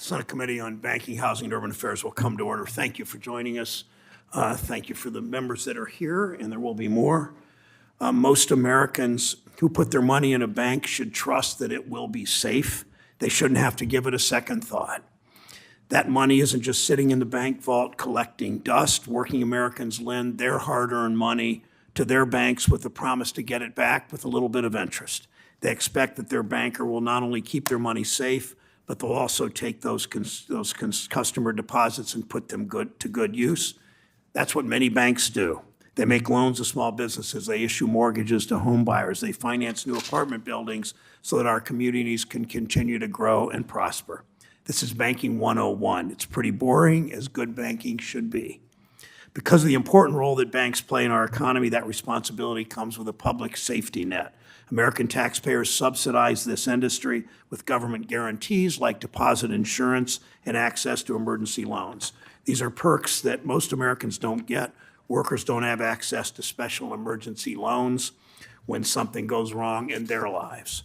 Senate Committee on Banking, Housing, and Urban Affairs will come to order. Thank you for joining us. Thank you for the members that are here, and there will be more. Most Americans who put their money in a bank should trust that it will be safe. They shouldn't have to give it a second thought. That money isn't just sitting in the bank vault collecting dust. Working Americans lend their hard-earned money to their banks with the promise to get it back with a little bit of interest. They expect that their banker will not only keep their money safe, but they'll also take those customer deposits and put them to good use. That's what many banks do. They make loans to small businesses. They issue mortgages to home buyers. They finance new apartment buildings so that our communities can continue to grow and prosper. This is Banking 101. It's pretty boring, as good banking should be. Because of the important role that banks play in our economy, that responsibility comes with a public safety net. American taxpayers subsidize this industry with government guarantees like deposit insurance and access to emergency loans. These are perks that most Americans don't get. Workers don't have access to special emergency loans when something goes wrong in their lives.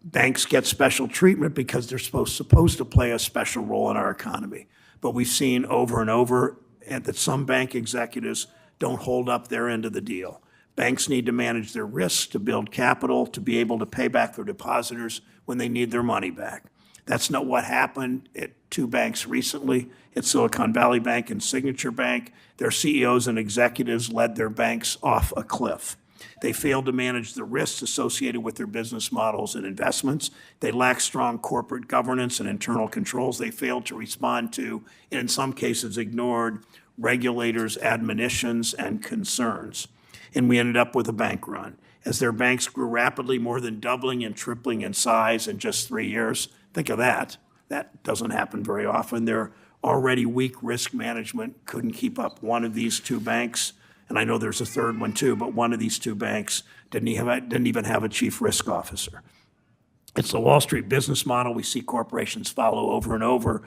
Banks get special treatment because they're supposed to play a special role in our economy. But we've seen over and over that some bank executives don't hold up their end of the deal. Banks need to manage their risks to build capital, to be able to pay back their depositors when they need their money back. That's not what happened at two banks recently, at Silicon Valley Bank and Signature Bank. Their CEOs and executives led their banks off a cliff. They failed to manage the risks associated with their business models and investments. They lacked strong corporate governance and internal controls. They failed to respond to, and in some cases ignored, regulators' admonitions and concerns. And we ended up with a bank run. As their banks grew rapidly, more than doubling and tripling in size in just 3 years. Think of that. That doesn't happen very often. Their already weak risk management couldn't keep up. One of these two banks, and I know there's a third one too, but one of these two banks didn't even have a chief risk officer. It's the Wall Street business model we see corporations follow over and over.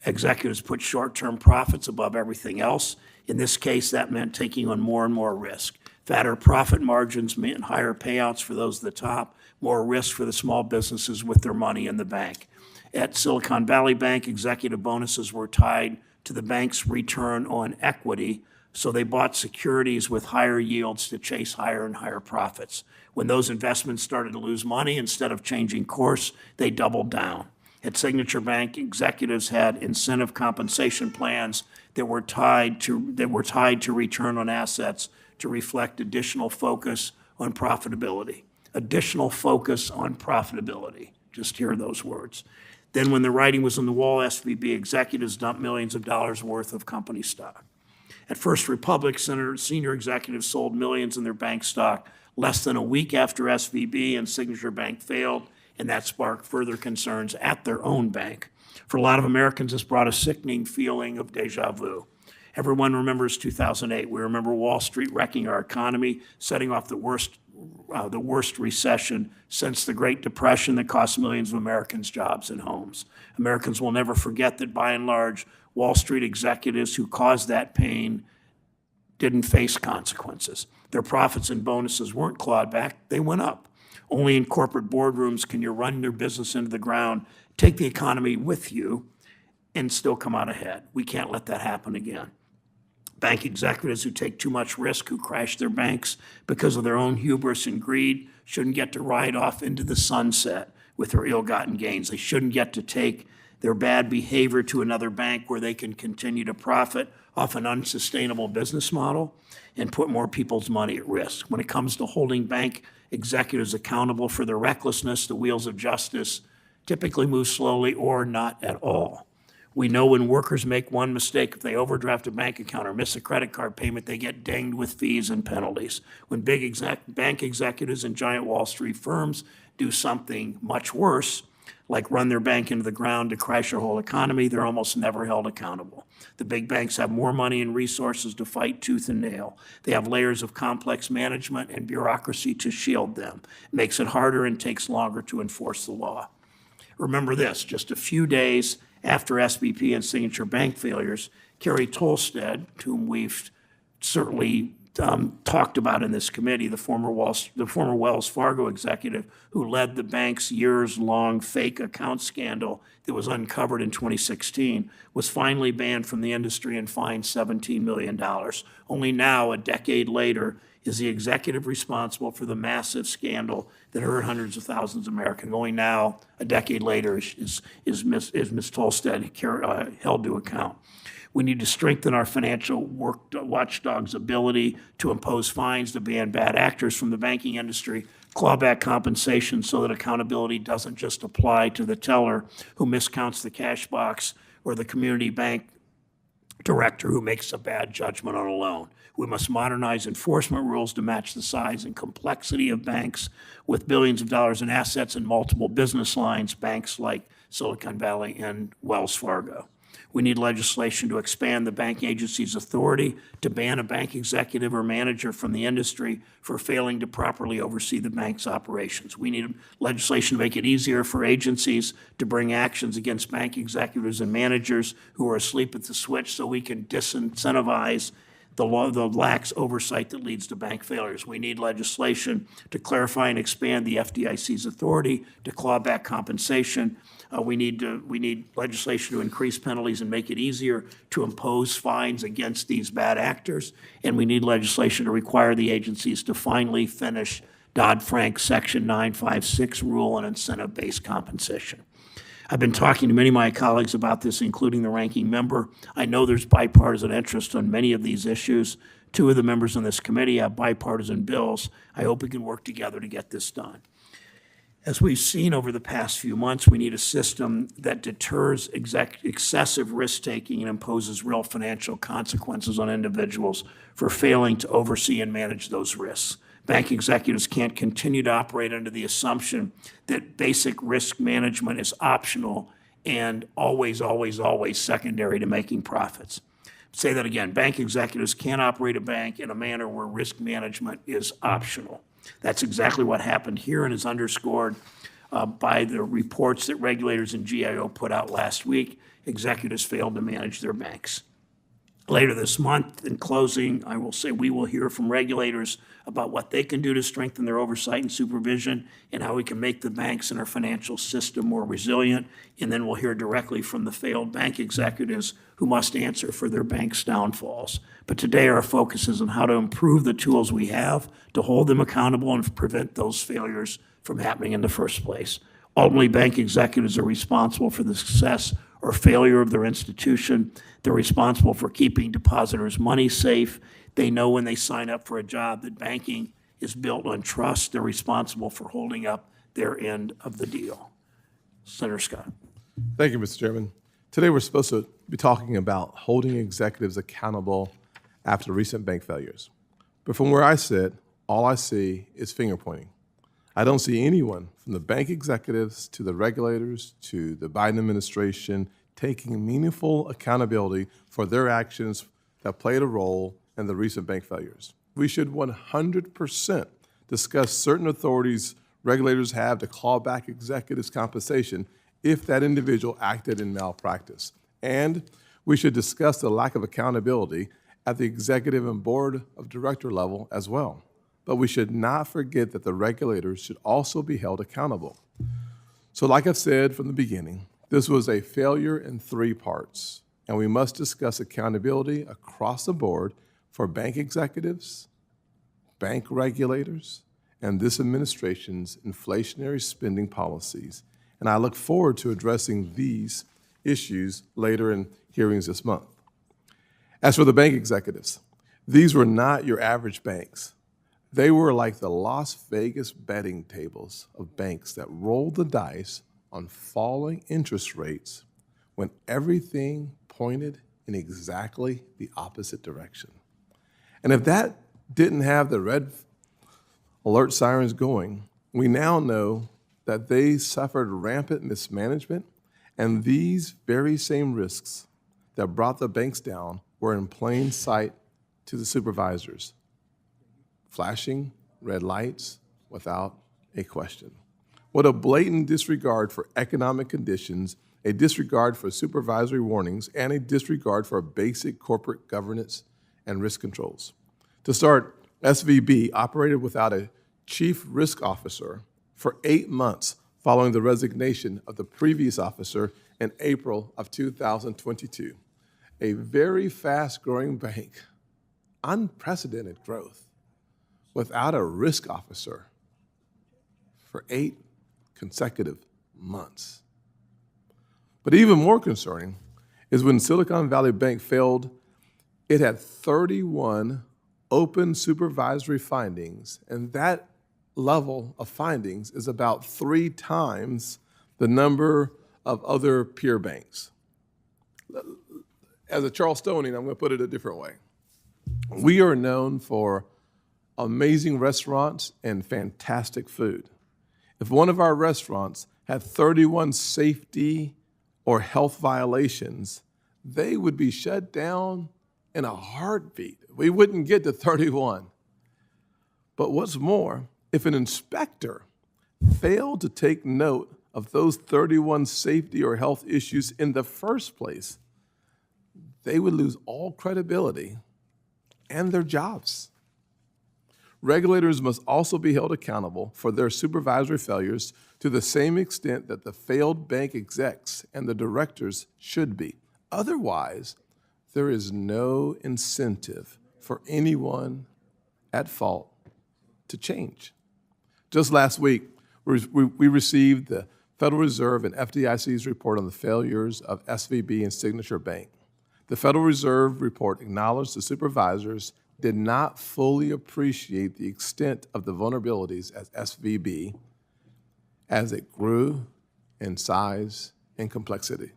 Executives put short-term profits above everything else. In this case, that meant taking on more and more risk. Fatter profit margins meant higher payouts for those at the top, more risk for the small businesses with their money in the bank. At Silicon Valley Bank, executive bonuses were tied to the bank's return on equity, so they bought securities with higher yields to chase higher and higher profits. When those investments started to lose money, instead of changing course, they doubled down. At Signature Bank, executives had incentive compensation plans that were tied to return on assets to reflect additional focus on profitability. Additional focus on profitability. Just hear those words. Then when the writing was on the wall, SVB executives dumped millions of dollars worth of company stock. At First Republic, senior executives sold millions in their bank stock less than a week after SVB and Signature Bank failed, and that sparked further concerns at their own bank. For a lot of Americans, this brought a sickening feeling of deja vu. Everyone remembers 2008. We remember Wall Street wrecking our economy, setting off the worst recession since the Great Depression that cost millions of Americans jobs and homes. Americans will never forget that, by and large, Wall Street executives who caused that pain didn't face consequences. Their profits and bonuses weren't clawed back, they went up. Only in corporate boardrooms can you run your business into the ground, take the economy with you, and still come out ahead. We can't let that happen again. Bank executives who take too much risk, who crash their banks because of their own hubris and greed, shouldn't get to ride off into the sunset with their ill-gotten gains. They shouldn't get to take their bad behavior to another bank where they can continue to profit off an unsustainable business model and put more people's money at risk. When it comes to holding bank executives accountable for their recklessness, the wheels of justice typically move slowly or not at all. We know when workers make one mistake, if they overdraft a bank account or miss a credit card payment, they get dinged with fees and penalties. When bank executives and giant Wall Street firms do something much worse, like run their bank into the ground to crash their whole economy, they're almost never held accountable. The big banks have more money and resources to fight tooth and nail. They have layers of complex management and bureaucracy to shield them. It makes it harder and takes longer to enforce the law. Remember this, just a few days after SVP and Signature Bank failures, Carrie Tolstead, whom we've certainly talked about in this committee, the former Wells Fargo executive who led the bank's years-long fake account scandal that was uncovered in 2016, was finally banned from the industry and fined $17 million. Only now, a decade later, is the executive responsible for the massive scandal that hurt hundreds of thousands of Americans. Only now, a decade later, is Ms. Tolstead held to account. We need to strengthen our financial watchdog's ability to impose fines, to ban bad actors from the banking industry, claw back compensation so that accountability doesn't just apply to the teller who miscounts the cash box or the community bank director who makes a bad judgment on a loan. We must modernize enforcement rules to match the size and complexity of banks with billions of dollars in assets and multiple business lines, banks like Silicon Valley and Wells Fargo. We need legislation to expand the bank agency's authority to ban a bank executive or manager from the industry for failing to properly oversee the bank's operations. We need legislation to make it easier for agencies to bring actions against bank executives and managers who are asleep at the switch so we can disincentivize the lax oversight that leads to bank failures. We need legislation to clarify and expand the FDIC's authority to claw back compensation. We need legislation to increase penalties and make it easier to impose fines against these bad actors. And we need legislation to require the agencies to finally finish Dodd-Frank Section 956 rule on incentive-based compensation. I've been talking to many of my colleagues about this, including the ranking member. I know there's bipartisan interest on many of these issues. Two of the members on this committee have bipartisan bills. I hope we can work together to get this done. As we've seen over the past few months, we need a system that deters excessive risk-taking and imposes real financial consequences on individuals for failing to oversee and manage those risks. Bank executives can't continue to operate under the assumption that basic risk management is optional and always, always, always secondary to making profits. Say that again. Bank executives can't operate a bank in a manner where risk management is optional. That's exactly what happened here and is underscored by the reports that regulators and GIO put out last week. Executives failed to manage their banks. Later this month, in closing, I will say we will hear from regulators about what they can do to strengthen their oversight and supervision and how we can make the banks and our financial system more resilient. And then we'll hear directly from the failed bank executives who must answer for their bank's downfalls. But today our focus is on how to improve the tools we have to hold them accountable and prevent those failures from happening in the first place. Ultimately, bank executives are responsible for the success or failure of their institution. They're responsible for keeping depositors' money safe. They know when they sign up for a job that banking is built on trust. They're responsible for holding up their end of the deal. Senator Scott. Thank you, Mr. Chairman. Today we're supposed to be talking about holding executives accountable after recent bank failures. But from where I sit, all I see is finger pointing. I don't see anyone from the bank executives to the regulators to the Biden administration taking meaningful accountability for their actions that played a role in the recent bank failures. We should 100% discuss certain authorities regulators have to claw back executives' compensation if that individual acted in malpractice. And we should discuss the lack of accountability at the executive and board of director level as well. But we should not forget that the regulators should also be held accountable. So like I've said from the beginning, this was a failure in 3 parts, and we must discuss accountability across the board for bank executives, bank regulators, and this administration's inflationary spending policies. And I look forward to addressing these issues later in hearings this month. As for the bank executives, these were not your average banks. They were like the Las Vegas betting tables of banks that rolled the dice on falling interest rates when everything pointed in exactly the opposite direction. And if that didn't have the red alert sirens going, we now know that they suffered rampant mismanagement, and these very same risks that brought the banks down were in plain sight to the supervisors, flashing red lights without a question. What a blatant disregard for economic conditions, a disregard for supervisory warnings, and a disregard for basic corporate governance and risk controls. To start, SVB operated without a chief risk officer for 8 months following the resignation of the previous officer in April of 2022. A very fast-growing bank, unprecedented growth, without a risk officer for 8 consecutive months. But even more concerning is when Silicon Valley Bank failed, it had 31 open supervisory findings, and that level of findings is about 3 times the number of other peer banks. As a Charlestonian, I'm going to put it a different way. We are known for amazing restaurants and fantastic food. If one of our restaurants had 31 safety or health violations, they would be shut down in a heartbeat. We wouldn't get to 31. But what's more, if an inspector failed to take note of those 31 safety or health issues in the first place, they would lose all credibility and their jobs. Regulators must also be held accountable for their supervisory failures to the same extent that the failed bank execs and the directors should be. Otherwise, there is no incentive for anyone at fault to change. Just last week, we received the Federal Reserve and FDIC's report on the failures of SVB and Signature Bank. The Federal Reserve report acknowledged the supervisors did not fully appreciate the extent of the vulnerabilities at SVB as it grew in size and complexity.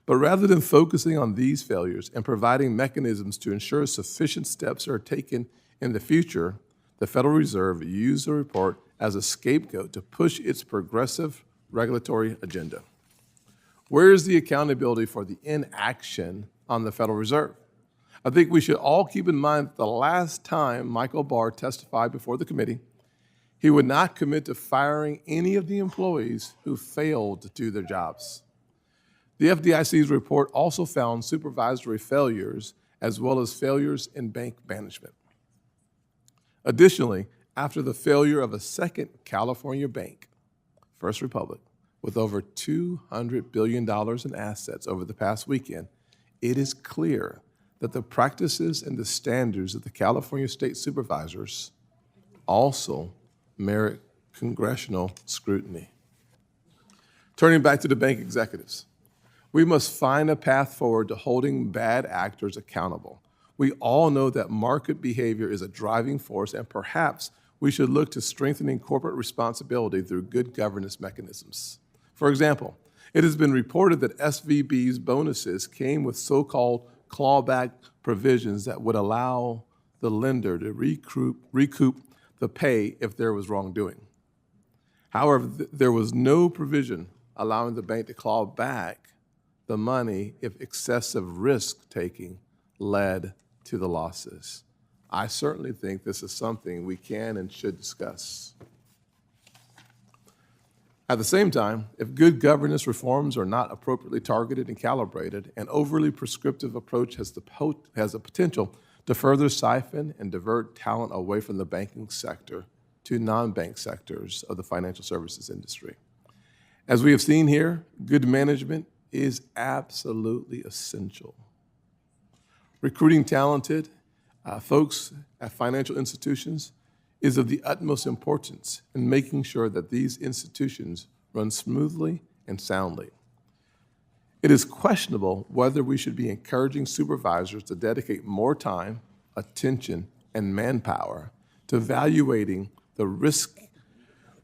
But rather than focusing on these failures and providing mechanisms to ensure sufficient steps are taken in the future, the Federal Reserve used the report as a scapegoat to push its progressive regulatory agenda. Where is the accountability for the inaction on the Federal Reserve? I think we should all keep in mind that the last time Michael Barr testified before the committee, he would not commit to firing any of the employees who failed to do their jobs. The FDIC's report also found supervisory failures as well as failures in bank management. Additionally, after the failure of a second California bank, First Republic, with over $200 billion in assets over the past weekend, it is clear that the practices and the standards of the California state supervisors also merit congressional scrutiny. Turning back to the bank executives, we must find a path forward to holding bad actors accountable. We all know that market behavior is a driving force, and perhaps we should look to strengthening corporate responsibility through good governance mechanisms. For example, it has been reported that SVB's bonuses came with so-called clawback provisions that would allow the lender to recoup the pay if there was wrongdoing. However, there was no provision allowing the bank to claw back the money if excessive risk-taking led to the losses. I certainly think this is something we can and should discuss. At the same time, if good governance reforms are not appropriately targeted and calibrated, an overly prescriptive approach has the potential to further siphon and divert talent away from the banking sector to non-bank sectors of the financial services industry. As we have seen here, good management is absolutely essential. Recruiting talented folks at financial institutions is of the utmost importance in making sure that these institutions run smoothly and soundly. It is questionable whether we should be encouraging supervisors to dedicate more time, attention, and manpower to evaluating the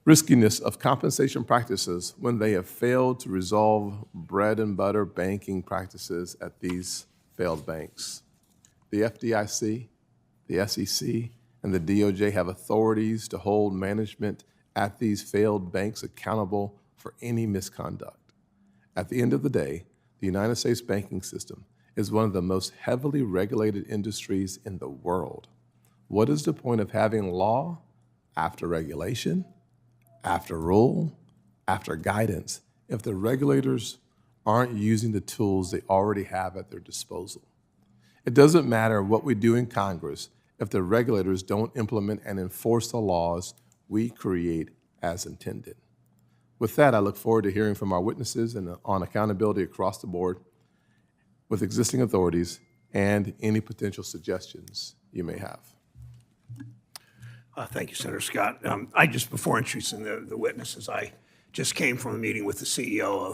riskiness of compensation practices when they have failed to resolve bread and butter banking practices at these failed banks. The FDIC, the SEC, and the DOJ have authorities to hold management at these failed banks accountable for any misconduct. At the end of the day, the United States banking system is one of the most heavily regulated industries in the world. What is the point of having law after regulation, after rule, after guidance, if the regulators aren't using the tools they already have at their disposal? It doesn't matter what we do in Congress if the regulators don't implement and enforce the laws we create as intended. With that, I look forward to hearing from our witnesses on accountability across the board with existing authorities and any potential suggestions you may have. Thank you, Senator Scott. Before introducing the witnesses, I just came from a meeting with the CEO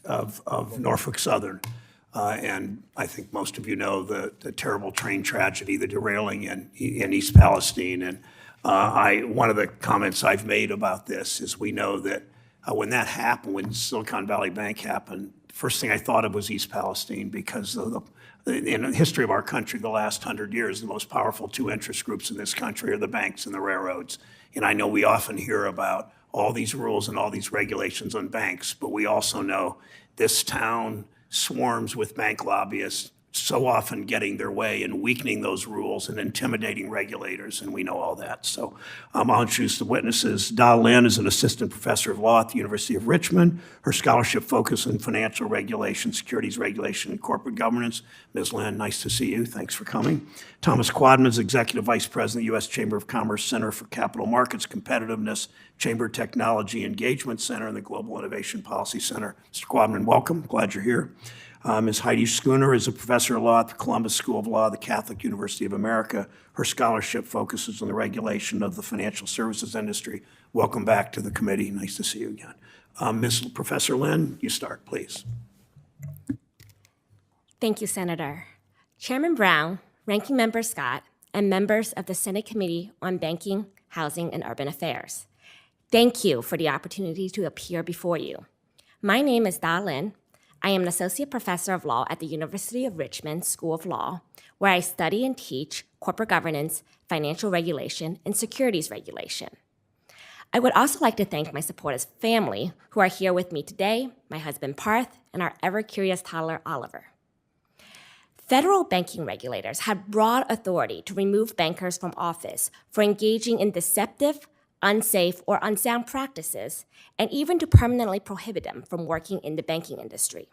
of Norfolk Southern. And I think most of you know the terrible train tragedy, the derailing in East Palestine. And one of the comments I've made about this is we know that when that happened, when Silicon Valley Bank happened, the first thing I thought of was East Palestine because in the history of our country, the last 100 years, the most powerful two interest groups in this country are the banks and the railroads. And I know we often hear about all these rules and all these regulations on banks, but we also know this town swarms with bank lobbyists, so often getting their way and weakening those rules and intimidating regulators, and we know all that. So I'll introduce the witnesses. Da Lin is an assistant professor of law at the University of Richmond. Her scholarship focuses on financial regulation, securities regulation, and corporate governance. Ms. Lin, nice to see you. Thanks for coming. Thomas Quaadman is executive vice president of the U.S. Chamber of Commerce Center for Capital Markets Competitiveness, Chamber Technology Engagement Center, and the Global Innovation Policy Center. Mr. Quaadman, welcome. Glad you're here. Ms. Heidi Schooner is a professor of law at the Columbus School of Law, the Catholic University of America. Her scholarship focuses on the regulation of the financial services industry. Welcome back to the committee. Nice to see you again. Professor Lin, you start, please. Thank you, Senator. Chairman Brown, Ranking Member Scott, and members of the Senate Committee on Banking, Housing, and Urban Affairs. Thank you for the opportunity to appear before you. My name is Da Lin. I am an associate professor of law at the University of Richmond School of Law, where I study and teach corporate governance, financial regulation, and securities regulation. I would also like to thank my supporters' family who are here with me today, my husband Parth, and our ever-curious toddler Oliver. Federal banking regulators have broad authority to remove bankers from office for engaging in deceptive, unsafe, or unsound practices, and even to permanently prohibit them from working in the banking industry.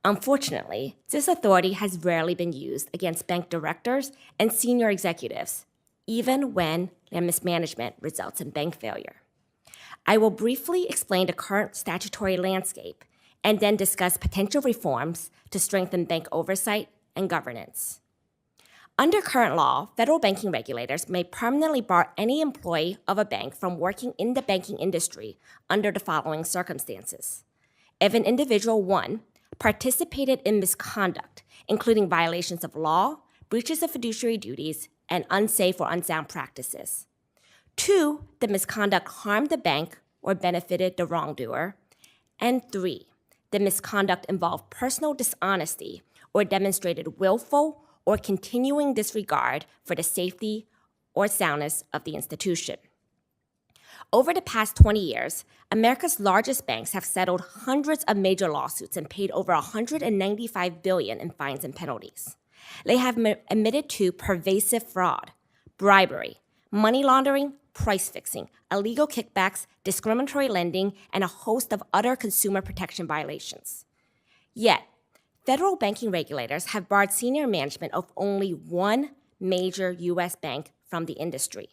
Unfortunately, this authority has rarely been used against bank directors and senior executives, even when their mismanagement results in bank failure. I will briefly explain the current statutory landscape and then discuss potential reforms to strengthen bank oversight and governance. Under current law, federal banking regulators may permanently bar any employee of a bank from working in the banking industry under the following circumstances. If an individual, 1, participated in misconduct, including violations of law, breaches of fiduciary duties, and unsafe or unsound practices. 2, the misconduct harmed the bank or benefited the wrongdoer. And 3, the misconduct involved personal dishonesty or demonstrated willful or continuing disregard for the safety or soundness of the institution. Over the past 20 years, America's largest banks have settled hundreds of major lawsuits and paid over $195 billion in fines and penalties. They have admitted to pervasive fraud, bribery, money laundering, price fixing, illegal kickbacks, discriminatory lending, and a host of other consumer protection violations. Yet, federal banking regulators have barred senior management of only one major U.S. bank from the industry.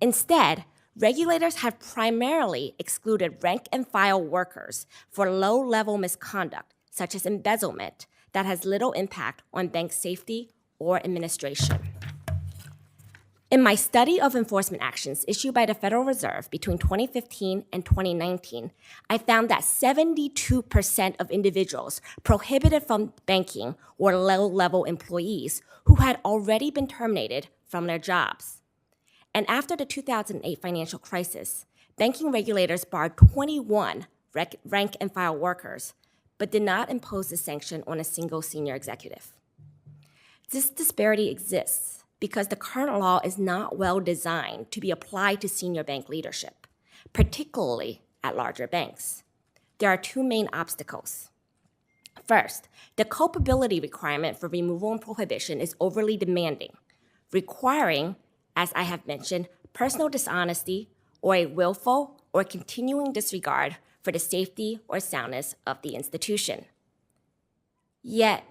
Instead, regulators have primarily excluded rank-and-file workers for low-level misconduct, such as embezzlement, that has little impact on bank safety or administration. In my study of enforcement actions issued by the Federal Reserve between 2015 and 2019, I found that 72% of individuals prohibited from banking were low-level employees who had already been terminated from their jobs. And after the 2008 financial crisis, banking regulators barred 21 rank-and-file workers, but did not impose a sanction on a single senior executive. This disparity exists because the current law is not well designed to be applied to senior bank leadership, particularly at larger banks. There are two main obstacles. First, the culpability requirement for removal and prohibition is overly demanding, requiring, as I have mentioned, personal dishonesty or a willful or continuing disregard for the safety or soundness of the institution. Yet,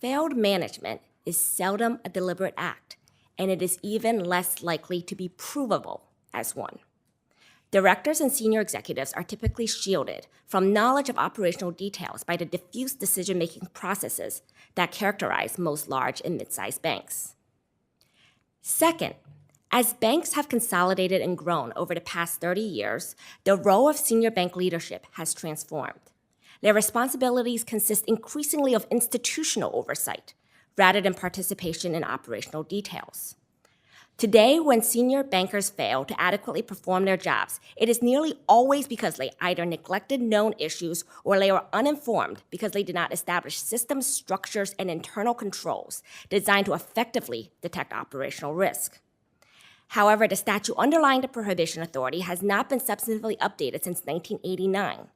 failed management is seldom a deliberate act, and it is even less likely to be provable as one. Directors and senior executives are typically shielded from knowledge of operational details by the diffuse decision-making processes that characterize most large and mid-sized banks. Second, as banks have consolidated and grown over the past 30 years, the role of senior bank leadership has transformed. Their responsibilities consist increasingly of institutional oversight rather than participation in operational details. Today, when senior bankers fail to adequately perform their jobs, it is nearly always because they either neglected known issues or they were uninformed because they did not establish systems, structures, and internal controls designed to effectively detect operational risk. However, the statute underlying the Prohibition Authority has not been substantively updated since 1989.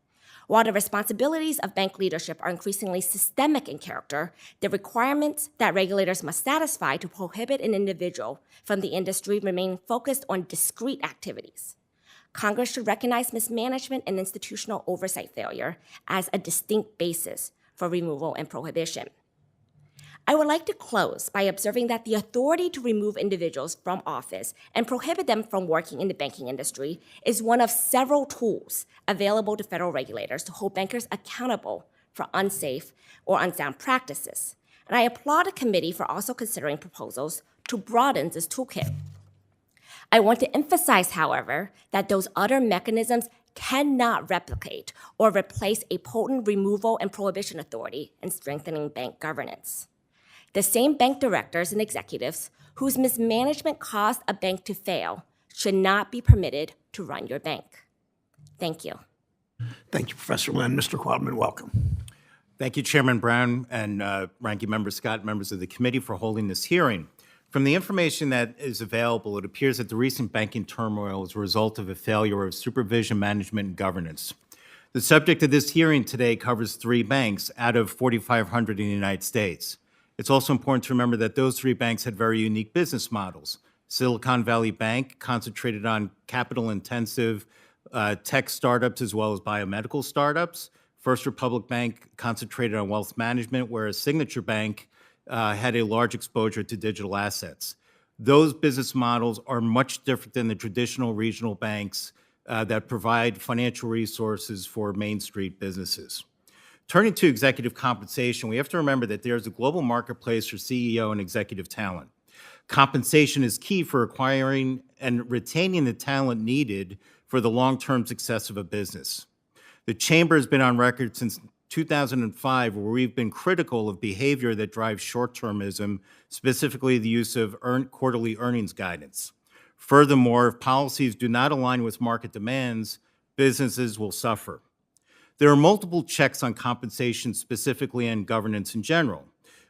While the responsibilities of bank leadership are increasingly systemic in character, the requirements that regulators must satisfy to prohibit an individual from the industry remain focused on discrete activities. Congress should recognize mismanagement and institutional oversight failure as a distinct basis for removal and prohibition. I would like to close by observing that the authority to remove individuals from office and prohibit them from working in the banking industry is one of several tools available to federal regulators to hold bankers accountable for unsafe or unsound practices. And I applaud the committee for also considering proposals to broaden this toolkit. I want to emphasize, however, that those other mechanisms cannot replicate or replace a potent removal and prohibition authority in strengthening bank governance. The same bank directors and executives whose mismanagement caused a bank to fail should not be permitted to run your bank. Thank you. Thank you, Professor Lynn. Mr. Quaadman, welcome. Thank you, Chairman Brown and Ranking Member Scott, members of the committee, for holding this hearing. From the information that is available, it appears that the recent banking turmoil is a result of a failure of supervision, management, and governance. The subject of this hearing today covers 3 banks out of 4,500 in the United States. It's also important to remember that those 3 banks had very unique business models. Silicon Valley Bank concentrated on capital-intensive tech startups as well as biomedical startups. First Republic Bank concentrated on wealth management, whereas Signature Bank had a large exposure to digital assets. Those business models are much different than the traditional regional banks that provide financial resources for Main Street businesses. Turning to executive compensation, we have to remember that there's a global marketplace for CEO and executive talent. Compensation is key for acquiring and retaining the talent needed for the long-term success of a business. The Chamber has been on record since 2005 where we've been critical of behavior that drives short-termism, specifically the use of quarterly earnings guidance. Furthermore, if policies do not align with market demands, businesses will suffer. There are multiple checks on compensation specifically and governance in general.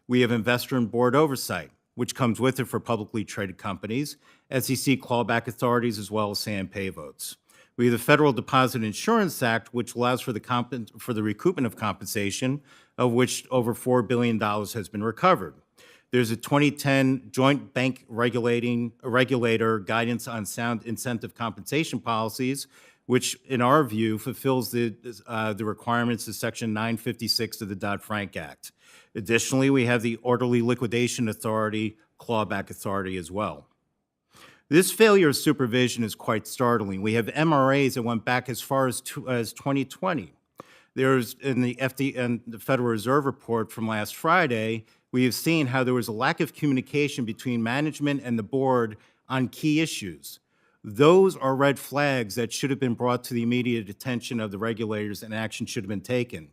We have investor and board oversight, which comes with it for publicly traded companies, SEC clawback authorities, as well as say and pay votes. We have the Federal Deposit Insurance Act, which allows for the recoupment of compensation, of which over $4 billion has been recovered. There's a 2010 Joint Bank Regulator Guidance on Sound Incentive Compensation Policies, which, in our view, fulfills the requirements of Section 956 of the Dodd-Frank Act. Additionally, we have the Orderly Liquidation Authority, clawback authority as well. This failure of supervision is quite startling. We have MRAs that went back as far as 2020. There's, in the Federal Reserve report from last Friday, we have seen how there was a lack of communication between management and the board on key issues. Those are red flags that should have been brought to the immediate attention of the regulators and action should have been taken.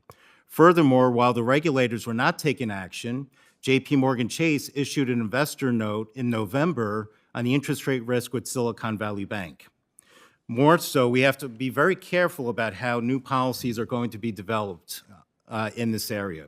Furthermore, while the regulators were not taking action, JP Morgan Chase issued an investor note in November on the interest rate risk with Silicon Valley Bank. More so, we have to be very careful about how new policies are going to be developed in this area.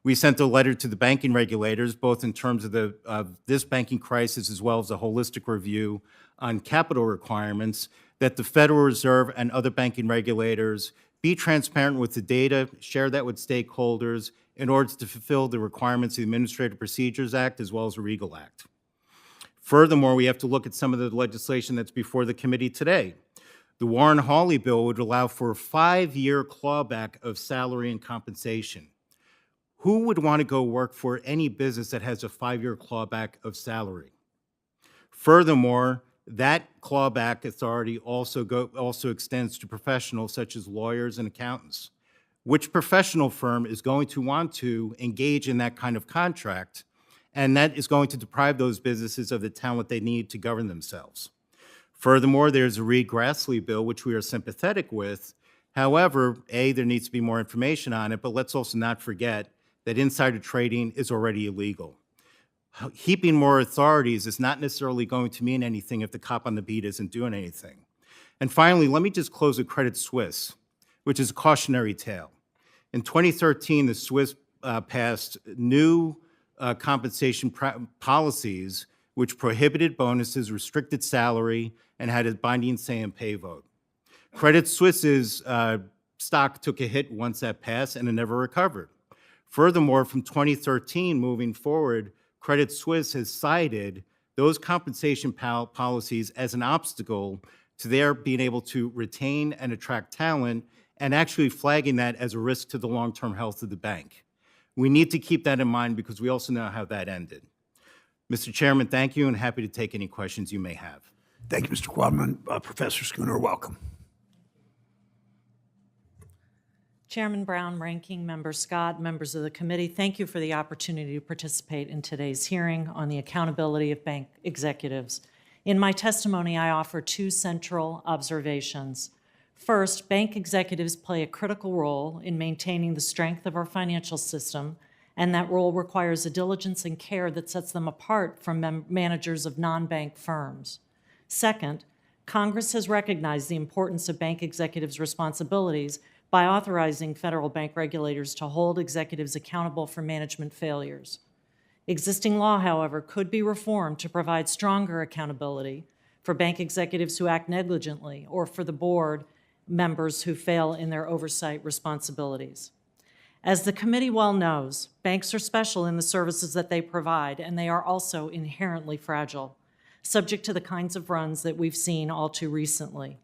We sent a letter to the banking regulators, both in terms of this banking crisis as well as a holistic review on capital requirements, that the Federal Reserve and other banking regulators be transparent with the data, share that with stakeholders in order to fulfill the requirements of the Administrative Procedures Act as well as the Regal Act. Furthermore, we have to look at some of the legislation that's before the committee today. The Warren-Hawley bill would allow for a 5-year clawback of salary and compensation. Who would want to go work for any business that has a 5-year clawback of salary? Furthermore, that clawback authority also extends to professionals such as lawyers and accountants. Which professional firm is going to want to engage in that kind of contract, and that is going to deprive those businesses of the talent they need to govern themselves. Furthermore, there's a Reed-Grassley bill, which we are sympathetic with. However, A, there needs to be more information on it, but let's also not forget that insider trading is already illegal. Heaping more authorities is not necessarily going to mean anything if the cop on the beat isn't doing anything. And finally, let me just close with Credit Suisse, which is a cautionary tale. In 2013, the Swiss passed new compensation policies which prohibited bonuses, restricted salary, and had a binding say and pay vote. Credit Suisse's stock took a hit once that passed, and it never recovered. Furthermore, from 2013 moving forward, Credit Suisse has cited those compensation policies as an obstacle to their being able to retain and attract talent, and actually flagging that as a risk to the long-term health of the bank. We need to keep that in mind because we also know how that ended. Mr. Chairman, thank you, and happy to take any questions you may have. Thank you, Mr. Quaadman. Professor Schooner, welcome. Chairman Brown, Ranking Member Scott, members of the committee, thank you for the opportunity to participate in today's hearing on the accountability of bank executives. In my testimony, I offer two central observations. First, bank executives play a critical role in maintaining the strength of our financial system, and that role requires a diligence and care that sets them apart from managers of non-bank firms. Second, Congress has recognized the importance of bank executives' responsibilities by authorizing federal bank regulators to hold executives accountable for management failures. Existing law, however, could be reformed to provide stronger accountability for bank executives who act negligently or for the board members who fail in their oversight responsibilities. As the committee well knows, banks are special in the services that they provide, and they are also inherently fragile, subject to the kinds of runs that we've seen all too recently.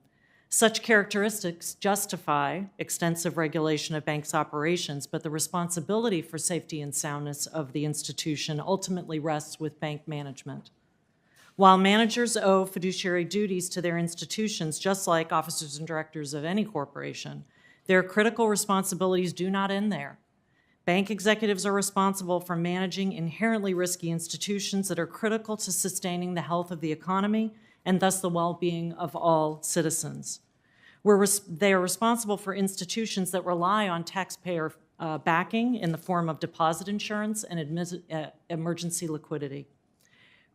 Such characteristics justify extensive regulation of banks' operations, but the responsibility for safety and soundness of the institution ultimately rests with bank management. While managers owe fiduciary duties to their institutions, just like officers and directors of any corporation, their critical responsibilities do not end there. Bank executives are responsible for managing inherently risky institutions that are critical to sustaining the health of the economy and thus the well-being of all citizens. They are responsible for institutions that rely on taxpayer backing in the form of deposit insurance and emergency liquidity.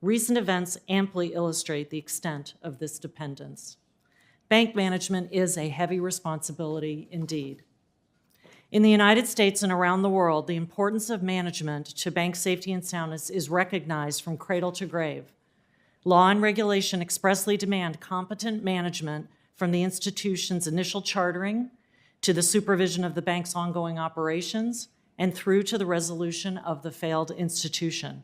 Recent events amply illustrate the extent of this dependence. Bank management is a heavy responsibility indeed. In the United States and around the world, the importance of management to bank safety and soundness is recognized from cradle to grave. Law and regulation expressly demand competent management from the institution's initial chartering to the supervision of the bank's ongoing operations and through to the resolution of the failed institution.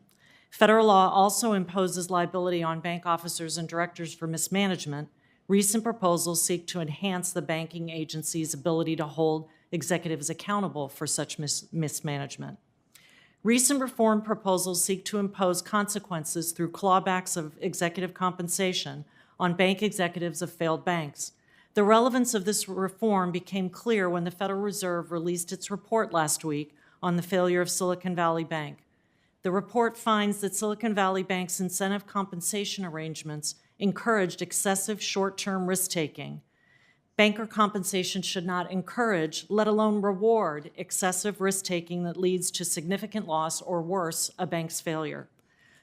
Federal law also imposes liability on bank officers and directors for mismanagement. Recent proposals seek to enhance the banking agency's ability to hold executives accountable for such mismanagement. Recent reform proposals seek to impose consequences through clawbacks of executive compensation on bank executives of failed banks. The relevance of this reform became clear when the Federal Reserve released its report last week on the failure of Silicon Valley Bank. The report finds that Silicon Valley Bank's incentive compensation arrangements encouraged excessive short-term risk-taking. Banker compensation should not encourage, let alone reward, excessive risk-taking that leads to significant loss or worse, a bank's failure.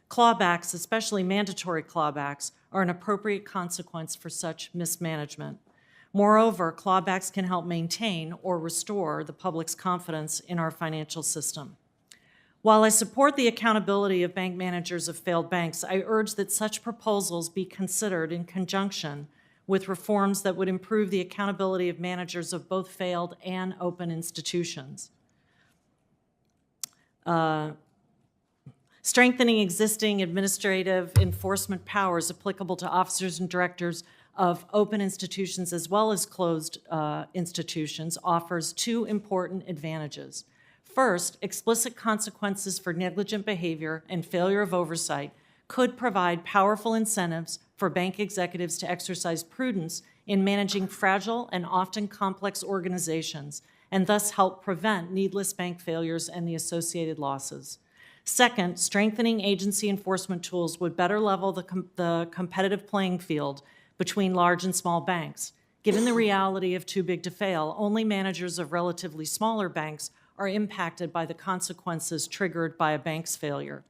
Clawbacks, especially mandatory clawbacks, are an appropriate consequence for such mismanagement. Moreover, clawbacks can help maintain or restore the public's confidence in our financial system. While I support the accountability of bank managers of failed banks, I urge that such proposals be considered in conjunction with reforms that would improve the accountability of managers of both failed and open institutions. Strengthening existing administrative enforcement powers applicable to officers and directors of open institutions as well as closed institutions offers two important advantages. First, explicit consequences for negligent behavior and failure of oversight could provide powerful incentives for bank executives to exercise prudence in managing fragile and often complex organizations, and thus help prevent needless bank failures and the associated losses. Second, strengthening agency enforcement tools would better level the competitive playing field between large and small banks. Given the reality of too big to fail, only managers of relatively smaller banks are impacted by the consequences triggered by a bank's failure.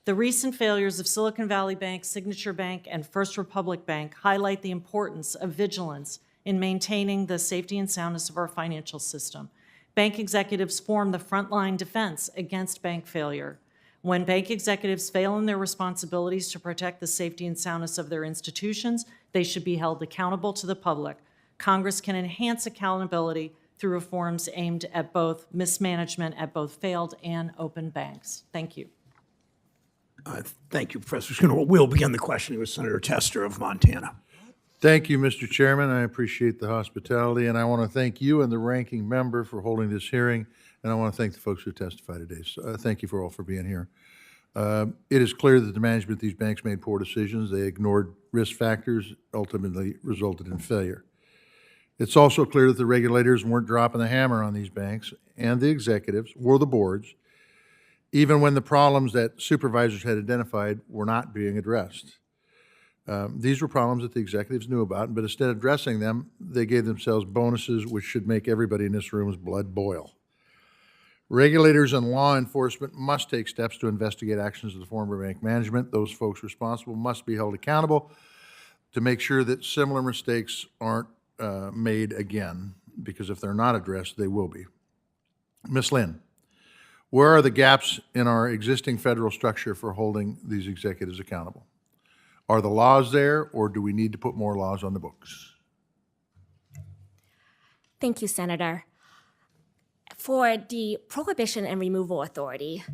The recent failures of Silicon Valley Bank, Signature Bank, and First Republic Bank highlight the importance of vigilance in maintaining the safety and soundness of our financial system. Bank executives form the frontline defense against bank failure. When bank executives fail in their responsibilities to protect the safety and soundness of their institutions, they should be held accountable to the public. Congress can enhance accountability through reforms aimed at both mismanagement at both failed and open banks. Thank you. Thank you, Professor Schooner. We'll begin the questioning with Senator Tester of Montana. Thank you, Mr. Chairman. I appreciate the hospitality, and I want to thank you and the ranking member for holding this hearing, and I want to thank the folks who testified today. So, thank you for all for being here. It is clear that the management of these banks made poor decisions. They ignored risk factors, ultimately resulted in failure. It's also clear that the regulators weren't dropping the hammer on these banks, and the executives or the boards, even when the problems that supervisors had identified were not being addressed. These were problems that the executives knew about, but instead of addressing them, they gave themselves bonuses which should make everybody in this room's blood boil. Regulators and law enforcement must take steps to investigate actions of the former bank management. Those folks responsible must be held accountable to make sure that similar mistakes aren't made again, because if they're not addressed, they will be. Ms. Lynn, where are the gaps in our existing federal structure for holding these executives accountable? Are the laws there, or do we need to put more laws on the books? Thank you, Senator. For the Prohibition and Removal Authority,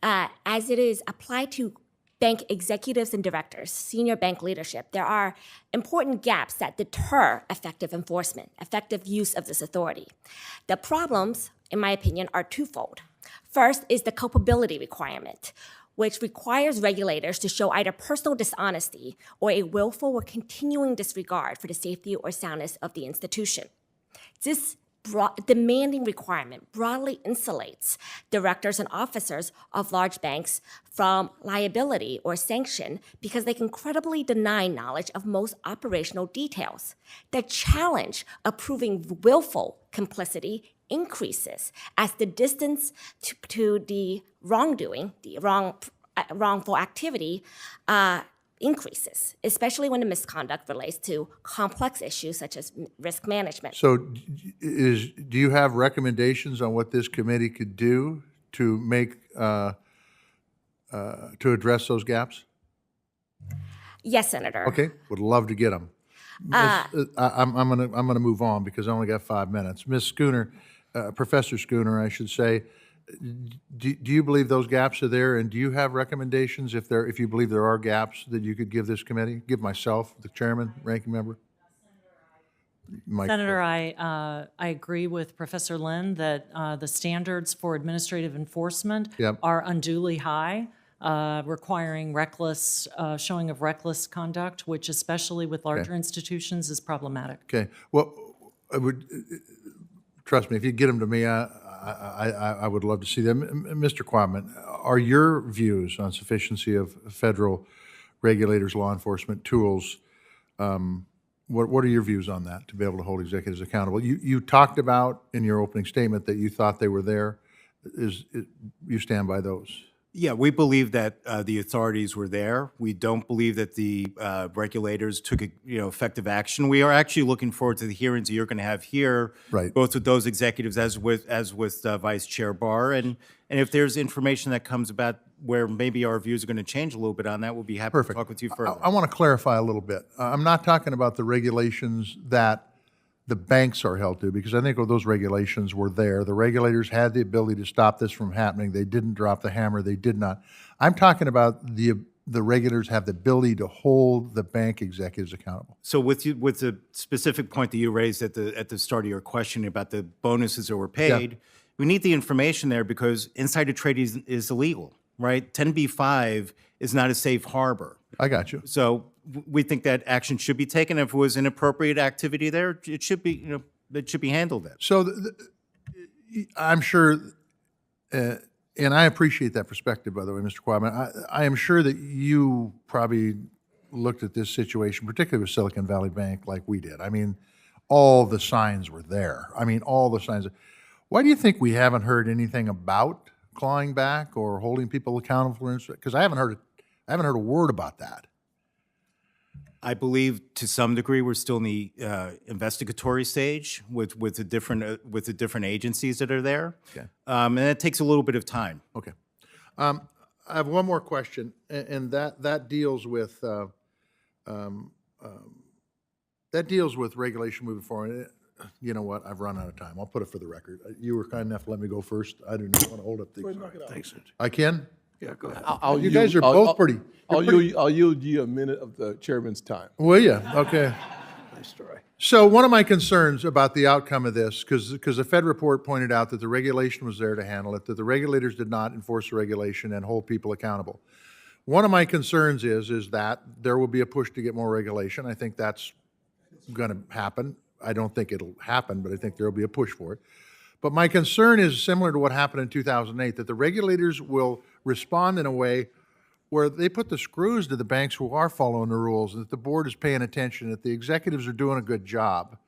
as it is applied to bank executives and directors, senior bank leadership, there are important gaps that deter effective enforcement, effective use of this authority. The problems, in my opinion, are twofold. First is the culpability requirement, which requires regulators to show either personal dishonesty or a willful or continuing disregard for the safety or soundness of the institution. This demanding requirement broadly insulates directors and officers of large banks from liability or sanction because they can credibly deny knowledge of most operational details. The challenge of proving willful complicity increases as the distance to the wrongdoing, the wrongful activity, increases, especially when the misconduct relates to complex issues such as risk management. So do you have recommendations on what this committee could do to make, to address those gaps? Yes, Senator. Okay, would love to get them. I'm gonna move on because I only got 5 minutes. Ms. Schooner, Professor Schooner, I should say, do you believe those gaps are there, and do you have recommendations if you believe there are gaps that you could give this committee? Give myself, the chairman, ranking member? Senator, I agree with Professor Lynn that the standards for administrative enforcement are unduly high, requiring reckless, showing of reckless conduct, which especially with larger institutions is problematic. Okay, well, I would, trust me, if you get them to me, I would love to see them. Mr. Quaadman, are your views on sufficiency of federal regulators, law enforcement tools, what are your views on that, to be able to hold executives accountable? You talked about in your opening statement that you thought they were there. You stand by those? Yeah, we believe that the authorities were there. We don't believe that the regulators took effective action. We are actually looking forward to the hearings that you're going to have here, right, both with those executives as with Vice Chair Barr, and if there's information that comes about where maybe our views are going to change a little bit on that, we'll be happy to talk with you further. I want to clarify a little bit. I'm not talking about the regulations that the banks are held to, because I think those regulations were there. The regulators had the ability to stop this from happening. They didn't drop the hammer. They did not. I'm talking about the regulators have the ability to hold the bank executives accountable. So with the specific point that you raised at the start of your question about the bonuses that were paid, we need the information there because insider trading is illegal, right? 10b-5 is not a safe harbor. I got you. So we think that action should be taken. If it was inappropriate activity there, it should be, it should be handled then. So I'm sure, and I appreciate that perspective, by the way, Mr. Quaadman. I am sure that you probably looked at this situation, particularly with Silicon Valley Bank, like we did. I mean, all the signs were there. I mean, all the signs. Why do you think we haven't heard anything about clawing back or holding people accountable for instance? Because I haven't heard a word about that. I believe to some degree we're still in the investigatory stage with the different agencies that are there, and it takes a little bit of time. Okay. I have one more question, and that deals with regulation moving forward. You know what? I've run out of time. I'll put it for the record. You were kind enough to let me go first. I do not want to hold up things. Thanks. I can? Yeah, go ahead. You guys are both pretty. I'll yield you a minute of the chairman's time. Will you? Okay. Nice try. So one of my concerns about the outcome of this, because the Fed report pointed out that the regulation was there to handle it, that the regulators did not enforce the regulation and hold people accountable. One of my concerns is that there will be a push to get more regulation. I think that's going to happen. I don't think it'll happen, but I think there will be a push for it. But my concern is similar to what happened in 2008, that the regulators will respond in a way where they put the screws to the banks who are following the rules, that the board is paying attention, that the executives are doing a good job.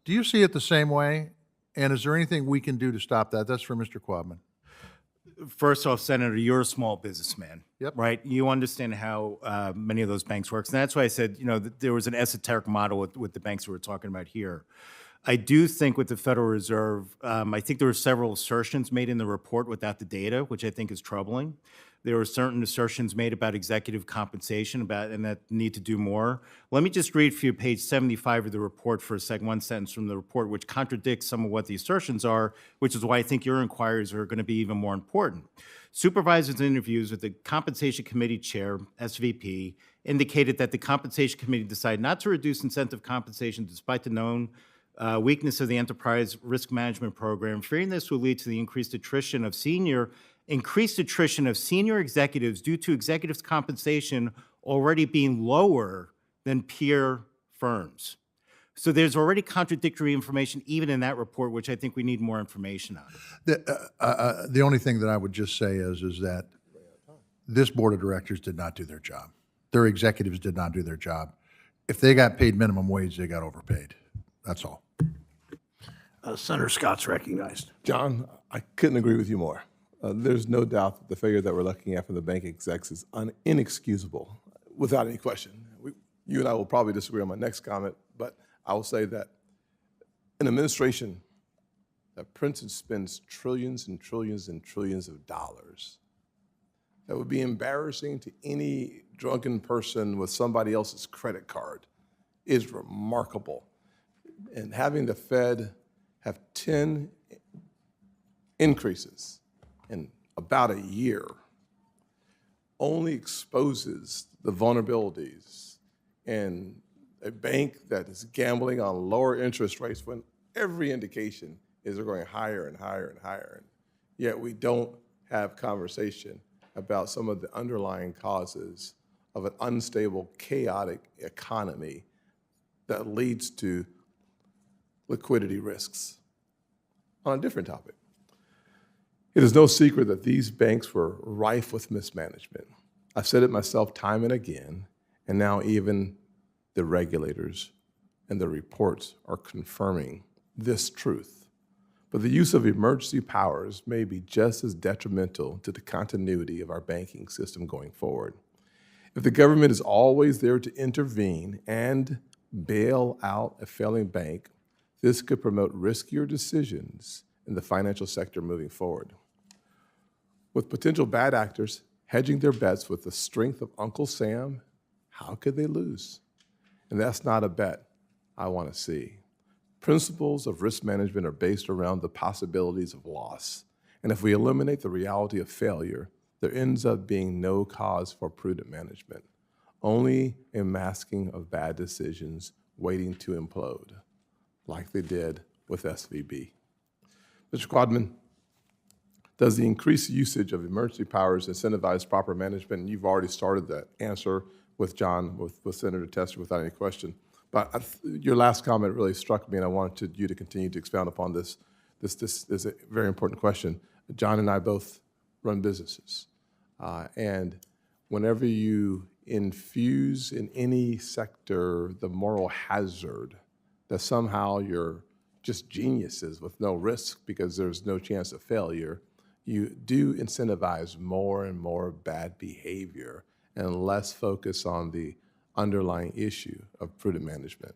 Do you see it the same way? And is there anything we can do to stop that? That's for Mr. Quaadman. First off, Senator, you're a small businessman, Yep. right? You understand how many of those banks work. And that's why I said, there was an esoteric model with the banks we were talking about here. I do think with the Federal Reserve, I think there were several assertions made in the report without the data, which I think is troubling. There were certain assertions made about executive compensation and that need to do more. Let me just read for you page 75 of the report for a second, one sentence from the report, which contradicts some of what the assertions are, which is why I think your inquiries are going to be even more important. Supervisors' interviews with the Compensation Committee Chair, SVP, indicated that the Compensation Committee decided not to reduce incentive compensation despite the known weakness of the enterprise risk management program, fearing this would lead to the increased attrition of senior executives due to executives' compensation already being lower than peer firms. So there's already contradictory information even in that report, which I think we need more information on. The only thing that I would just say is that this board of directors did not do their job. Their executives did not do their job. If they got paid minimum wage, they got overpaid. That's all. Senator Scott's recognized. John, I couldn't agree with you more. There's no doubt that the failure that we're looking at from the bank execs is inexcusable, without any question. You and I will probably disagree on my next comment, but I will say that an administration that prints and spends trillions and trillions and trillions of dollars, that would be embarrassing to any drunken person with somebody else's credit card, is remarkable. And having the Fed have 10 increases in about a year only exposes the vulnerabilities in a bank that is gambling on lower interest rates when every indication is they're going higher and higher and higher. And yet we don't have conversation about some of the underlying causes of an unstable, chaotic economy that leads to liquidity risks. On a different topic, it is no secret that these banks were rife with mismanagement. I've said it myself time and again, and now even the regulators and the reports are confirming this truth. But the use of emergency powers may be just as detrimental to the continuity of our banking system going forward. If the government is always there to intervene and bail out a failing bank, this could promote riskier decisions in the financial sector moving forward. With potential bad actors hedging their bets with the strength of Uncle Sam, how could they lose? And that's not a bet I want to see. Principles of risk management are based around the possibilities of loss. And if we eliminate the reality of failure, there ends up being no cause for prudent management, only a masking of bad decisions waiting to implode, like they did with SVB. Mr. Quaadman, Does the increased usage of emergency powers incentivize proper management? And you've already started that answer with John, with Senator Tester, without any question. But your last comment really struck me, and I wanted you to continue to expound upon this. This is a very important question. John and I both run businesses. And whenever you infuse in any sector the moral hazard that somehow you're just geniuses with no risk because there's no chance of failure, you do incentivize more and more bad behavior and less focus on the underlying issue of prudent management.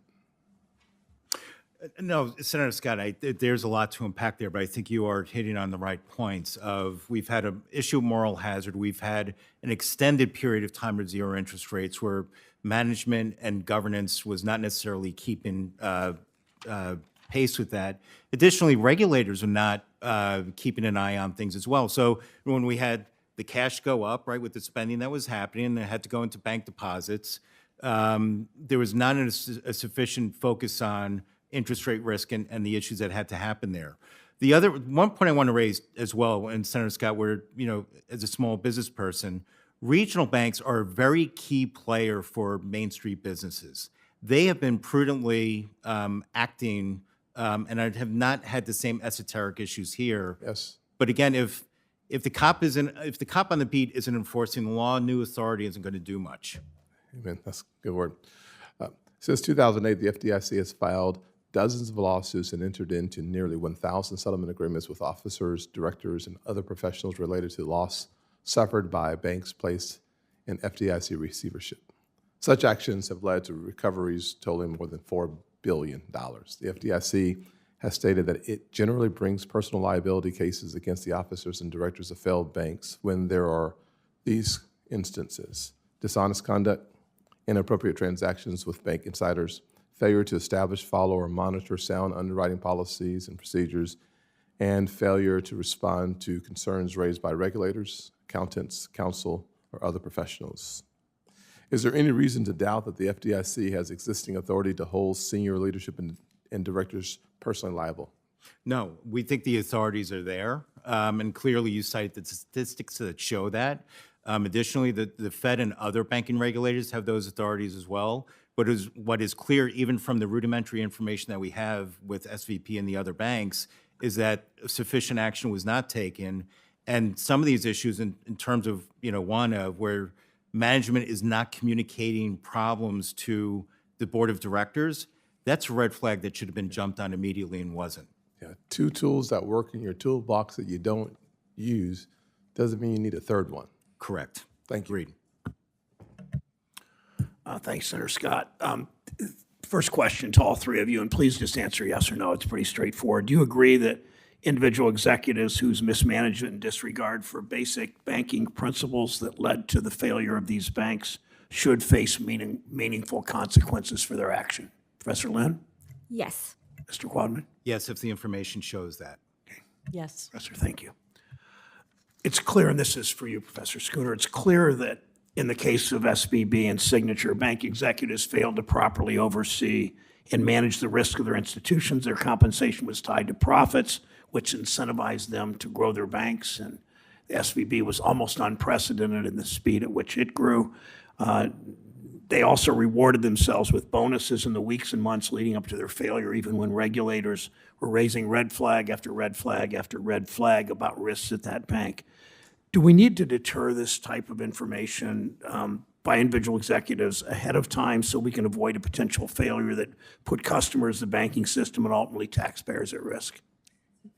No, Senator Scott, there's a lot to unpack there, but I think you are hitting on the right points of we've had an issue of moral hazard. We've had an extended period of time of zero interest rates where management and governance was not necessarily keeping pace with that. Additionally, regulators are not keeping an eye on things as well. So when we had the cash go up, right, with the spending that was happening, and it had to go into bank deposits, there was not a sufficient focus on interest rate risk and the issues that had to happen there. The other one point I want to raise as well, and Senator Scott, where, as a small business person, regional banks are a very key player for Main Street businesses. They have been prudently acting, and I have not had the same esoteric issues here. Yes. But again, if the cop on the beat isn't enforcing the law, new authority isn't going to do much. Amen. That's a good word. Since 2008, the FDIC has filed dozens of lawsuits and entered into nearly 1,000 settlement agreements with officers, directors, and other professionals related to loss suffered by banks placed in FDIC receivership. Such actions have led to recoveries totaling more than $4 billion. The FDIC has stated that it generally brings personal liability cases against the officers and directors of failed banks when there are these instances: dishonest conduct, inappropriate transactions with bank insiders, failure to establish, follow, or monitor sound underwriting policies and procedures, and failure to respond to concerns raised by regulators, accountants, counsel, or other professionals. Is there any reason to doubt that the FDIC has existing authority to hold senior leadership and directors personally liable? No, we think the authorities are there, and clearly you cite the statistics that show that. Additionally, the Fed and other banking regulators have those authorities as well. But what is clear, even from the rudimentary information that we have with SVP and the other banks, is that sufficient action was not taken. And some of these issues in terms of, one of where management is not communicating problems to the board of directors, that's a red flag that should have been jumped on immediately and wasn't. Yeah, two tools that work in your toolbox that you don't use doesn't mean you need a third one. Correct. Thank you. Agreed. Thanks, Senator Scott. First question to all three of you, and please just answer yes or no. It's pretty straightforward. Do you agree that individual executives whose mismanagement and disregard for basic banking principles that led to the failure of these banks should face meaningful consequences for their action? Professor Lynn? Yes. Mr. Quaadman? Yes, if the information shows that. Yes. Professor, thank you. It's clear, and this is for you, Professor Schooner, it's clear that in the case of SVB and Signature, bank executives failed to properly oversee and manage the risk of their institutions. Their compensation was tied to profits, which incentivized them to grow their banks. And the SVB was almost unprecedented in the speed at which it grew. They also rewarded themselves with bonuses in the weeks and months leading up to their failure, even when regulators were raising red flag after red flag after red flag about risks at that bank. Do we need to deter this type of information by individual executives ahead of time so we can avoid a potential failure that put customers, the banking system, and ultimately taxpayers at risk?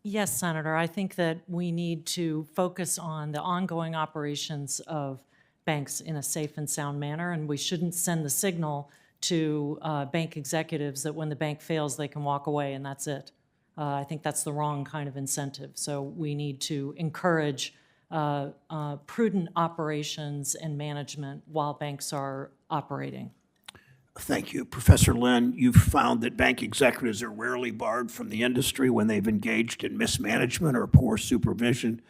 Yes, Senator. I think that we need to focus on the ongoing operations of banks in a safe and sound manner, and we shouldn't send the signal to bank executives that when the bank fails, they can walk away and that's it. I think that's the wrong kind of incentive. So we need to encourage prudent operations and management while banks are operating. Thank you. Professor Lynn, you've found that bank executives are rarely barred from the industry when they've engaged in mismanagement or poor supervision.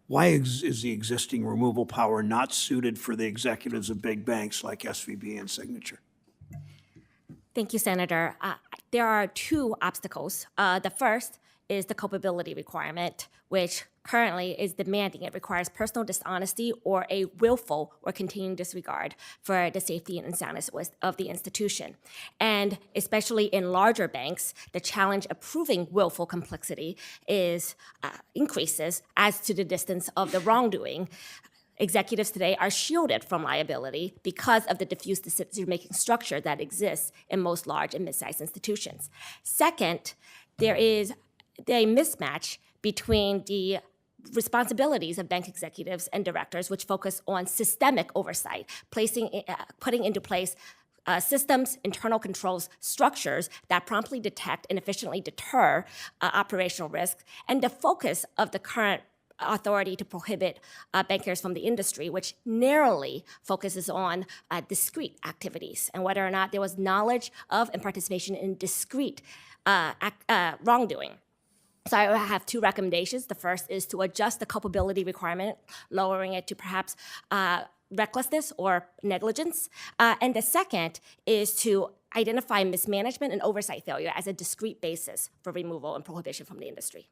Why is the existing removal power not suited for the executives of big banks like SVB and Signature? Thank you, Senator. There are two obstacles. The first is the culpability requirement, which currently is demanding. It requires personal dishonesty or a willful or continuing disregard for the safety and soundness of the institution. And especially in larger banks, the challenge of proving willful complexity increases as to the distance of the wrongdoing. Executives today are shielded from liability because of the diffuse decision-making structure that exists in most large and mid-sized institutions. Second, there is a mismatch between the responsibilities of bank executives and directors, which focus on systemic oversight, putting into place systems, internal controls, structures that promptly detect and efficiently deter operational risks, and the focus of the current authority to prohibit bankers from the industry, which narrowly focuses on discrete activities and whether or not there was knowledge of and participation in discrete wrongdoing. So I have two recommendations. The first is to adjust the culpability requirement, lowering it to perhaps recklessness or negligence. And the second is to identify mismanagement and oversight failure as a discrete basis for removal and prohibition from the industry.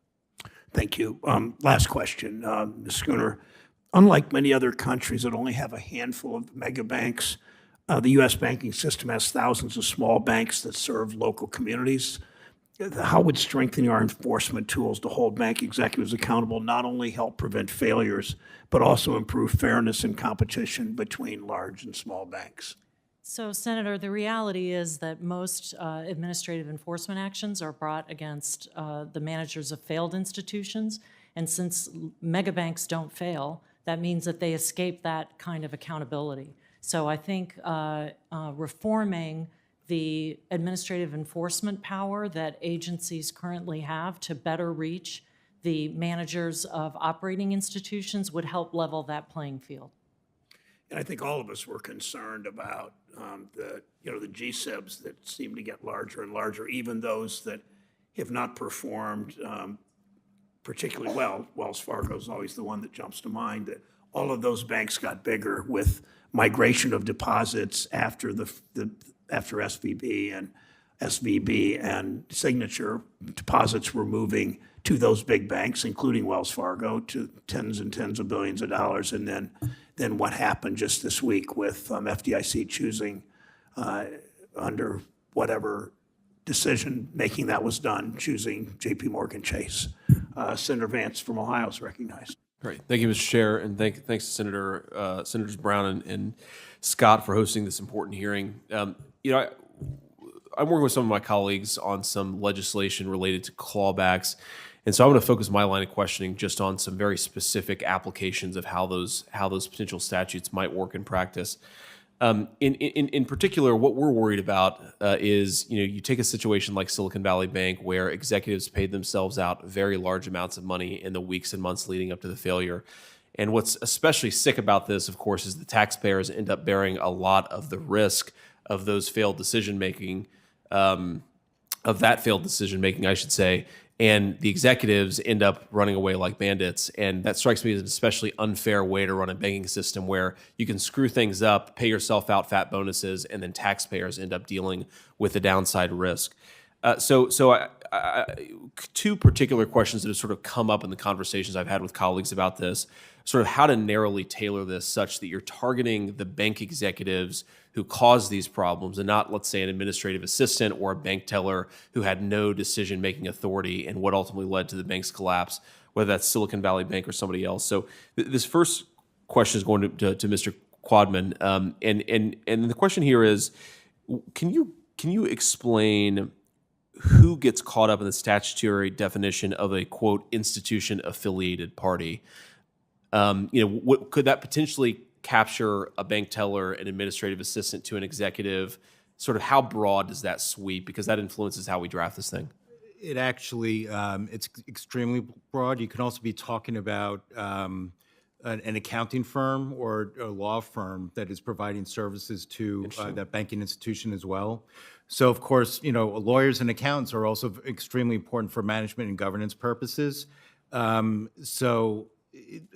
Thank you. Last question, Ms. Schooner. Unlike many other countries that only have a handful of mega banks, the U.S. banking system has thousands of small banks that serve local communities. How would strengthening our enforcement tools to hold bank executives accountable not only help prevent failures, but also improve fairness and competition between large and small banks? So, Senator, the reality is that most administrative enforcement actions are brought against the managers of failed institutions. And since megabanks don't fail, that means that they escape that kind of accountability. So I think reforming the administrative enforcement power that agencies currently have to better reach the managers of operating institutions would help level that playing field. And I think all of us were concerned about the GSIBs that seem to get larger and larger, even those that have not performed particularly well. Wells Fargo is always the one that jumps to mind. That all of those banks got bigger with migration of deposits after after SVB and Signature. Deposits were moving to those big banks, including Wells Fargo, to tens and tens of billions of dollars. And then what happened just this week with FDIC choosing, under whatever decision-making that was done, choosing J.P. Morgan Chase. Senator Vance from Ohio is recognized. Great. Thank you, Mr. Chair, and thanks to Senators Brown and Scott for hosting this important hearing. I'm working with some of my colleagues on some legislation related to clawbacks, and so I'm going to focus my line of questioning just on some very specific applications of how those potential statutes might work in practice. In particular, what we're worried about is, you take a situation like Silicon Valley Bank where executives paid themselves out very large amounts of money in the weeks and months leading up to the failure. And what's especially sick about this, of course, is the taxpayers end up bearing a lot of the risk of those failed decision-making, I should say, and the executives end up running away like bandits. And that strikes me as an especially unfair way to run a banking system where you can screw things up, pay yourself out fat bonuses, and then taxpayers end up dealing with the downside risk. So two particular questions that have sort of come up in the conversations I've had with colleagues about this, sort of how to narrowly tailor this such that you're targeting the bank executives who caused these problems and not, let's say, an administrative assistant or a bank teller who had no decision-making authority and what ultimately led to the bank's collapse, whether that's Silicon Valley Bank or somebody else. So this first question is going to Mr. Quaadman, and the question here is, can you explain who gets caught up in the statutory definition of a, quote, institution-affiliated party? What could that potentially capture a bank teller, an administrative assistant to an executive? Sort of how broad does that sweep? Because that influences how we draft this thing. It actually, it's extremely broad. You can also be talking about an accounting firm or a law firm that is providing services to that banking institution as well. So, of course, lawyers and accountants are also extremely important for management and governance purposes.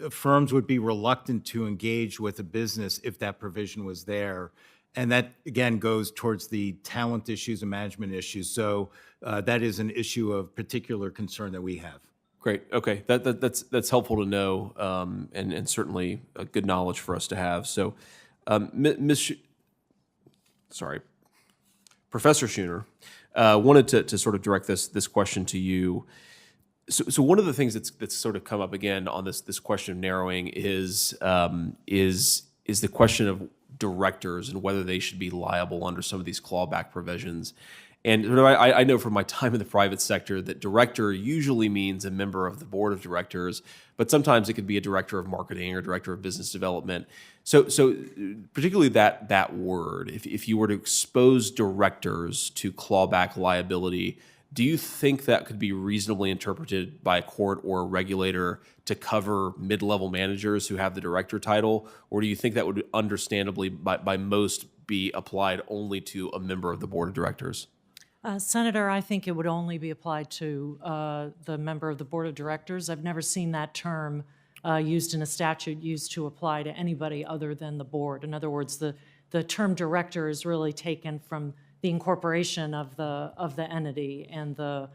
Firms would be reluctant to engage with a business if that provision was there. And that, again, goes towards the talent issues and management issues. So that is an issue of particular concern that we have. Great. Okay, that's helpful to know, and certainly a good knowledge for us to have. So, Professor Schooner, wanted to sort of direct this question to you. So one of the things that's sort of come up again on this question of narrowing is the question of directors and whether they should be liable under some of these clawback provisions. And I know from my time in the private sector that director usually means a member of the board of directors, but sometimes it could be a director of marketing or director of business development. So particularly that word, if you were to expose directors to clawback liability, do you think that could be reasonably interpreted by a court or a regulator to cover mid-level managers who have the director title, or do you think that would understandably by most be applied only to a member of the board of directors? Senator, I think it would only be applied to the member of the board of directors. I've never seen that term used in a statute used to apply to anybody other than the board. In other words, the term director is really taken from the incorporation of the entity, and the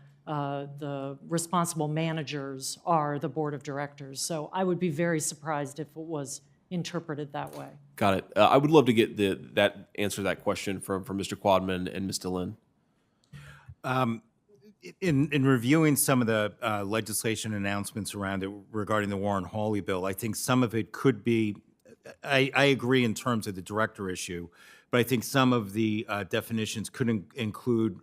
responsible managers are the board of directors. So I would be very surprised if it was interpreted that way. Got it. I would love to get that answer to that question from Mr. Quaadman and Ms. DeLynn. In reviewing some of the legislation announcements around it regarding the Warren-Hawley bill, I think some of it could be, I agree in terms of the director issue, but I think some of the definitions could include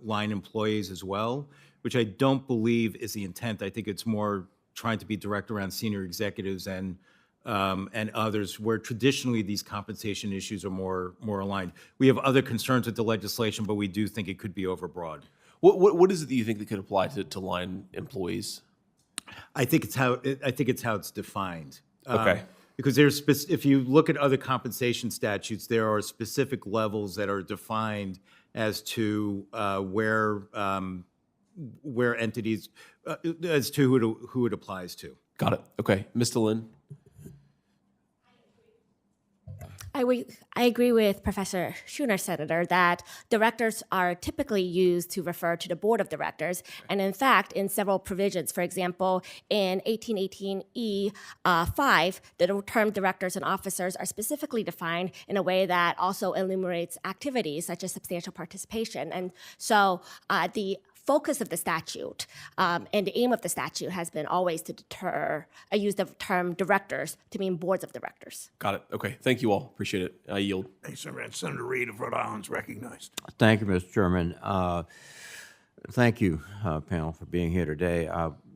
line employees as well, which I don't believe is the intent. I think it's more trying to be direct around senior executives and others, where traditionally these compensation issues are more aligned. We have other concerns with the legislation, but we do think it could be overbroad. What is it that you think that could apply to line employees? I think it's how it's defined. Okay. Because if you look at other compensation statutes, there are specific levels that are defined as to where entities, as to who it applies to. Got it. Okay, Ms. DeLynn. I agree with Professor Schooner, Senator, that directors are typically used to refer to the board of directors. And in fact, in several provisions, for example, in 1818E5, the term directors and officers are specifically defined in a way that also enumerates activities such as substantial participation. And so the focus of the statute and the aim of the statute has been always to use the term directors to mean boards of directors. Got it. Okay. Thank you all. Appreciate it. I yield. Thanks, Senator. Senator Reed of Rhode Island is recognized. Thank you, Mr. Chairman. Thank you, panel, for being here today.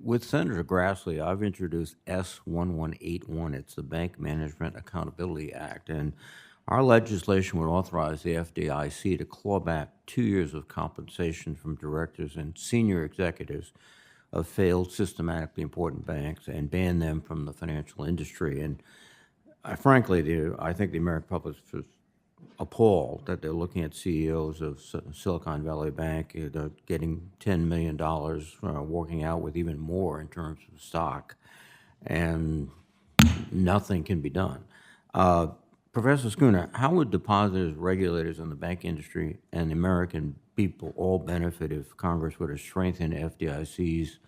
With Senator Grassley, I've introduced S1181. It's the Bank Management Accountability Act, and our legislation would authorize the FDIC to claw back 2 years of compensation from directors and senior executives of failed systematically important banks and ban them from the financial industry. And frankly, I think the American public is appalled that they're looking at CEOs of Silicon Valley Bank getting $10 million, walking out with even more in terms of stock, and nothing can be done. Professor Schooner, how would depositors, regulators in the bank industry, and the American people all benefit if Congress were to strengthen FDIC's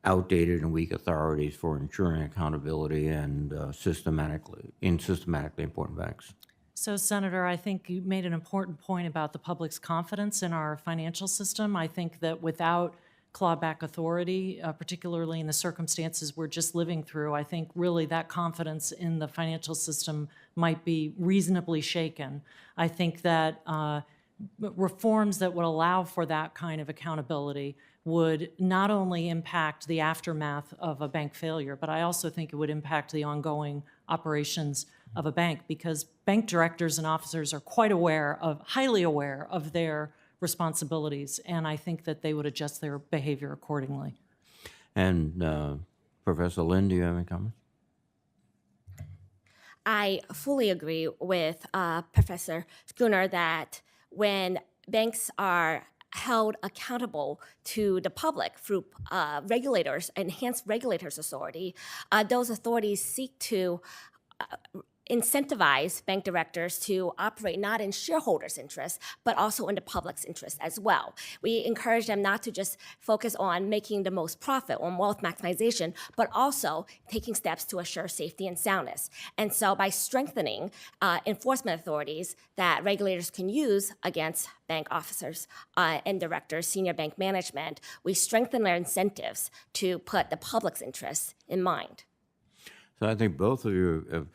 outdated and weak authorities for ensuring accountability and systematically important banks? So, Senator, I think you made an important point about the public's confidence in our financial system. I think that without clawback authority, particularly in the circumstances we're just living through, I think really that confidence in the financial system might be reasonably shaken. I think that reforms that would allow for that kind of accountability would not only impact the aftermath of a bank failure, but I also think it would impact the ongoing operations of a bank, because bank directors and officers are highly aware of their responsibilities, and I think that they would adjust their behavior accordingly. And Professor Lynn, do you have any comments? I fully agree with Professor Schooner that when banks are held accountable to the public through regulators, enhanced regulators' authority, those authorities seek to incentivize bank directors to operate not in shareholders' interests, but also in the public's interest as well. We encourage them not to just focus on making the most profit, on wealth maximization, but also taking steps to assure safety and soundness. And so by strengthening enforcement authorities that regulators can use against bank officers and directors, senior bank management, we strengthen their incentives to put the public's interests in mind. So I think both of you have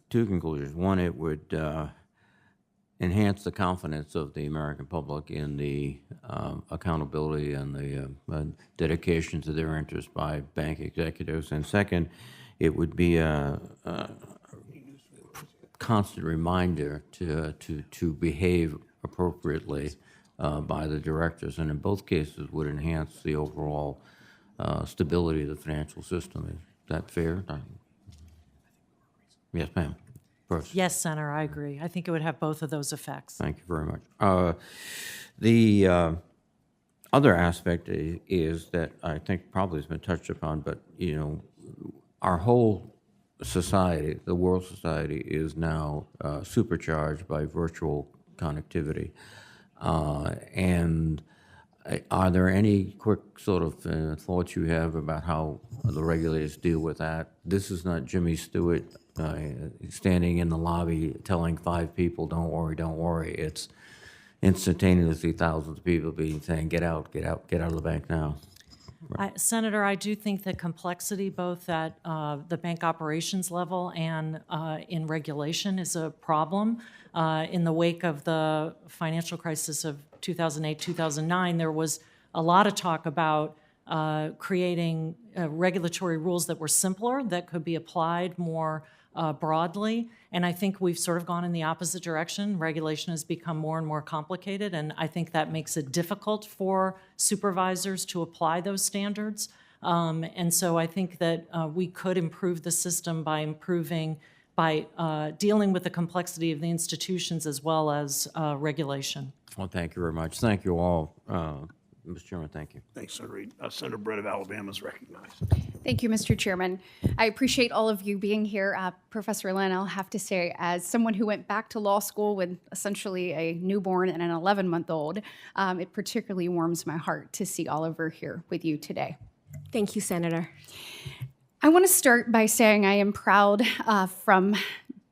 two conclusions. One, it would enhance the confidence of the American public in the accountability and the dedication to their interests by bank executives. And second, it would be a constant reminder to behave appropriately by the directors. And in both cases, would enhance the overall stability of the financial system. Is that fair? Yes, ma'am. First. Yes, Senator, I agree. I think it would have both of those effects. Thank you very much. The other aspect is that I think probably has been touched upon, but our whole society, the world society, is now supercharged by virtual connectivity. And are there any quick sort of thoughts you have about how the regulators deal with that? This is not Jimmy Stewart standing in the lobby telling 5 people, don't worry. It's instantaneously thousands of people being saying, get out of the bank now. Senator, I do think the complexity both at the bank operations level and in regulation is a problem. In the wake of the financial crisis of 2008, 2009, there was a lot of talk about creating regulatory rules that were simpler, that could be applied more broadly. And I think we've sort of gone in the opposite direction. Regulation has become more and more complicated, and I think that makes it difficult for supervisors to apply those standards. And so I think that we could improve the system by dealing with the complexity of the institutions as well as regulation. Well, thank you very much. Thank you all. Mr. Chairman, thank you. Thanks, Senator Reid. Senator Brett of Alabama is recognized. Thank you, Mr. Chairman. I appreciate all of you being here. Professor Lynn, I'll have to say, as someone who went back to law school with essentially a newborn and an 11-month-old, it particularly warms my heart to see Oliver here with you today. Thank you, Senator. I want to start by saying I am proud from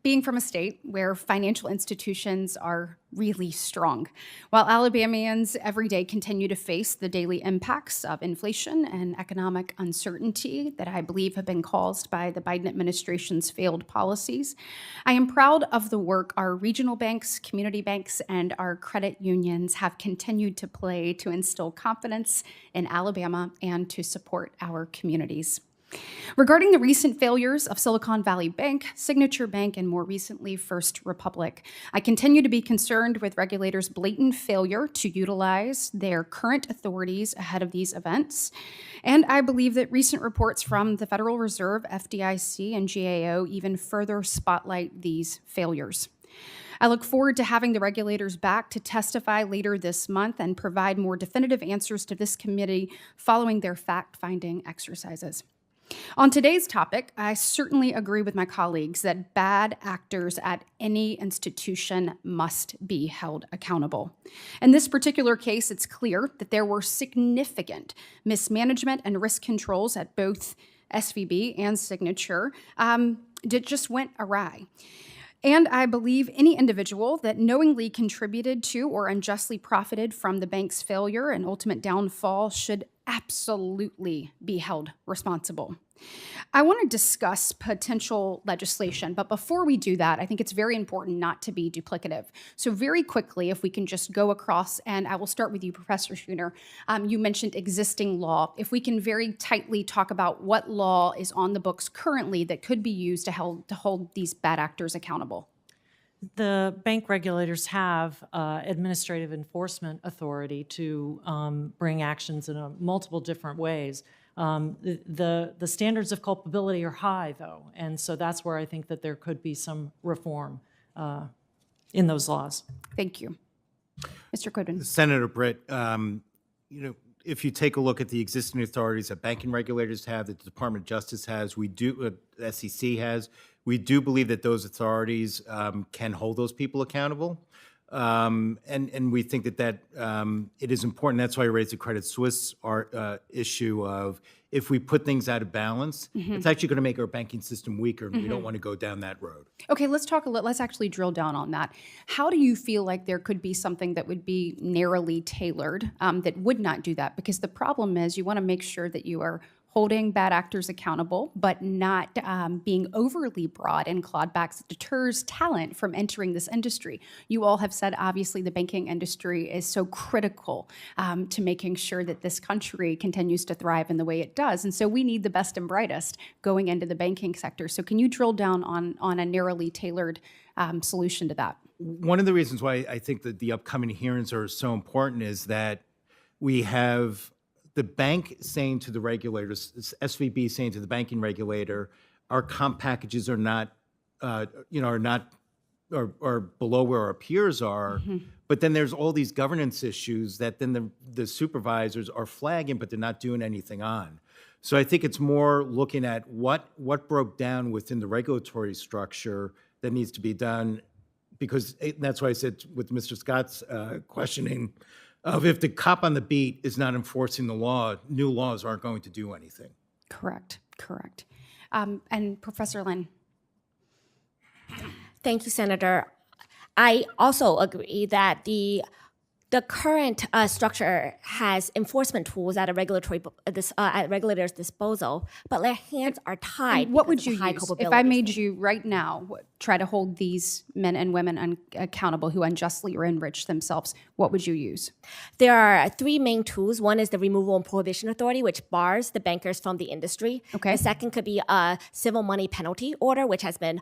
being from a state where financial institutions are really strong. While Alabamians every day continue to face the daily impacts of inflation and economic uncertainty that I believe have been caused by the Biden administration's failed policies, I am proud of the work our regional banks, community banks, and our credit unions have continued to play to instill confidence in Alabama and to support our communities. Regarding the recent failures of Silicon Valley Bank, Signature Bank, and more recently, First Republic, I continue to be concerned with regulators' blatant failure to utilize their current authorities ahead of these events. And I believe that recent reports from the Federal Reserve, FDIC, and GAO even further spotlight these failures. I look forward to having the regulators back to testify later this month and provide more definitive answers to this committee following their fact-finding exercises. On today's topic, I certainly agree with my colleagues that bad actors at any institution must be held accountable. In this particular case, it's clear that there were significant mismanagement and risk controls at both SVB and Signature that just went awry. And I believe any individual that knowingly contributed to or unjustly profited from the bank's failure and ultimate downfall should absolutely be held responsible. I want to discuss potential legislation, but before we do that, I think it's very important not to be duplicative. So very quickly, if we can just go across, and I will start with you, Professor Schooner. You mentioned existing law. If we can very tightly talk about what law is on the books currently that could be used to hold these bad actors accountable. The bank regulators have administrative enforcement authority to bring actions in multiple different ways. The standards of culpability are high, though, and so that's where I think that there could be some reform in those laws. Thank you. Mr. Quaadman. Senator Britt, if you take a look at the existing authorities that banking regulators have, that the Department of Justice has, SEC has, We do believe that those authorities can hold those people accountable. And we think that it is important. That's why I raised the Credit Suisse issue of if we put things out of balance, it's actually going to make our banking system weaker, and we don't want to go down that road. Okay, let's actually drill down on that. How do you feel like there could be something that would be narrowly tailored that would not do that? Because the problem is you want to make sure that you are holding bad actors accountable, but not being overly broad and clawbacks that deters talent from entering this industry. You all have said, obviously, the banking industry is so critical to making sure that this country continues to thrive in the way it does. And so we need the best and brightest going into the banking sector. So can you drill down on a narrowly tailored solution to that? One of the reasons why I think that the upcoming hearings are so important is that we have the bank saying to the regulators, SVB saying to the banking regulator, our comp packages are not, are below where our peers are. But then there's all these governance issues that then the supervisors are flagging, but they're not doing anything on. So I think it's more looking at what broke down within the regulatory structure that needs to be done, because that's why I said with Mr. Scott's questioning, of if the cop on the beat is not enforcing the law, new laws aren't going to do anything. Correct. And Professor Lynn. Thank you, Senator. I also agree that the current structure has enforcement tools at a at regulators' disposal, but their hands are tied. What would because you of high use if culpability I made you right now try to hold these men and women accountable who unjustly or enrich themselves? What would you use? There are three main tools. One is the Removal and Prohibition Authority, which bars the bankers from the industry. Okay. The second could be a civil money penalty order, which has been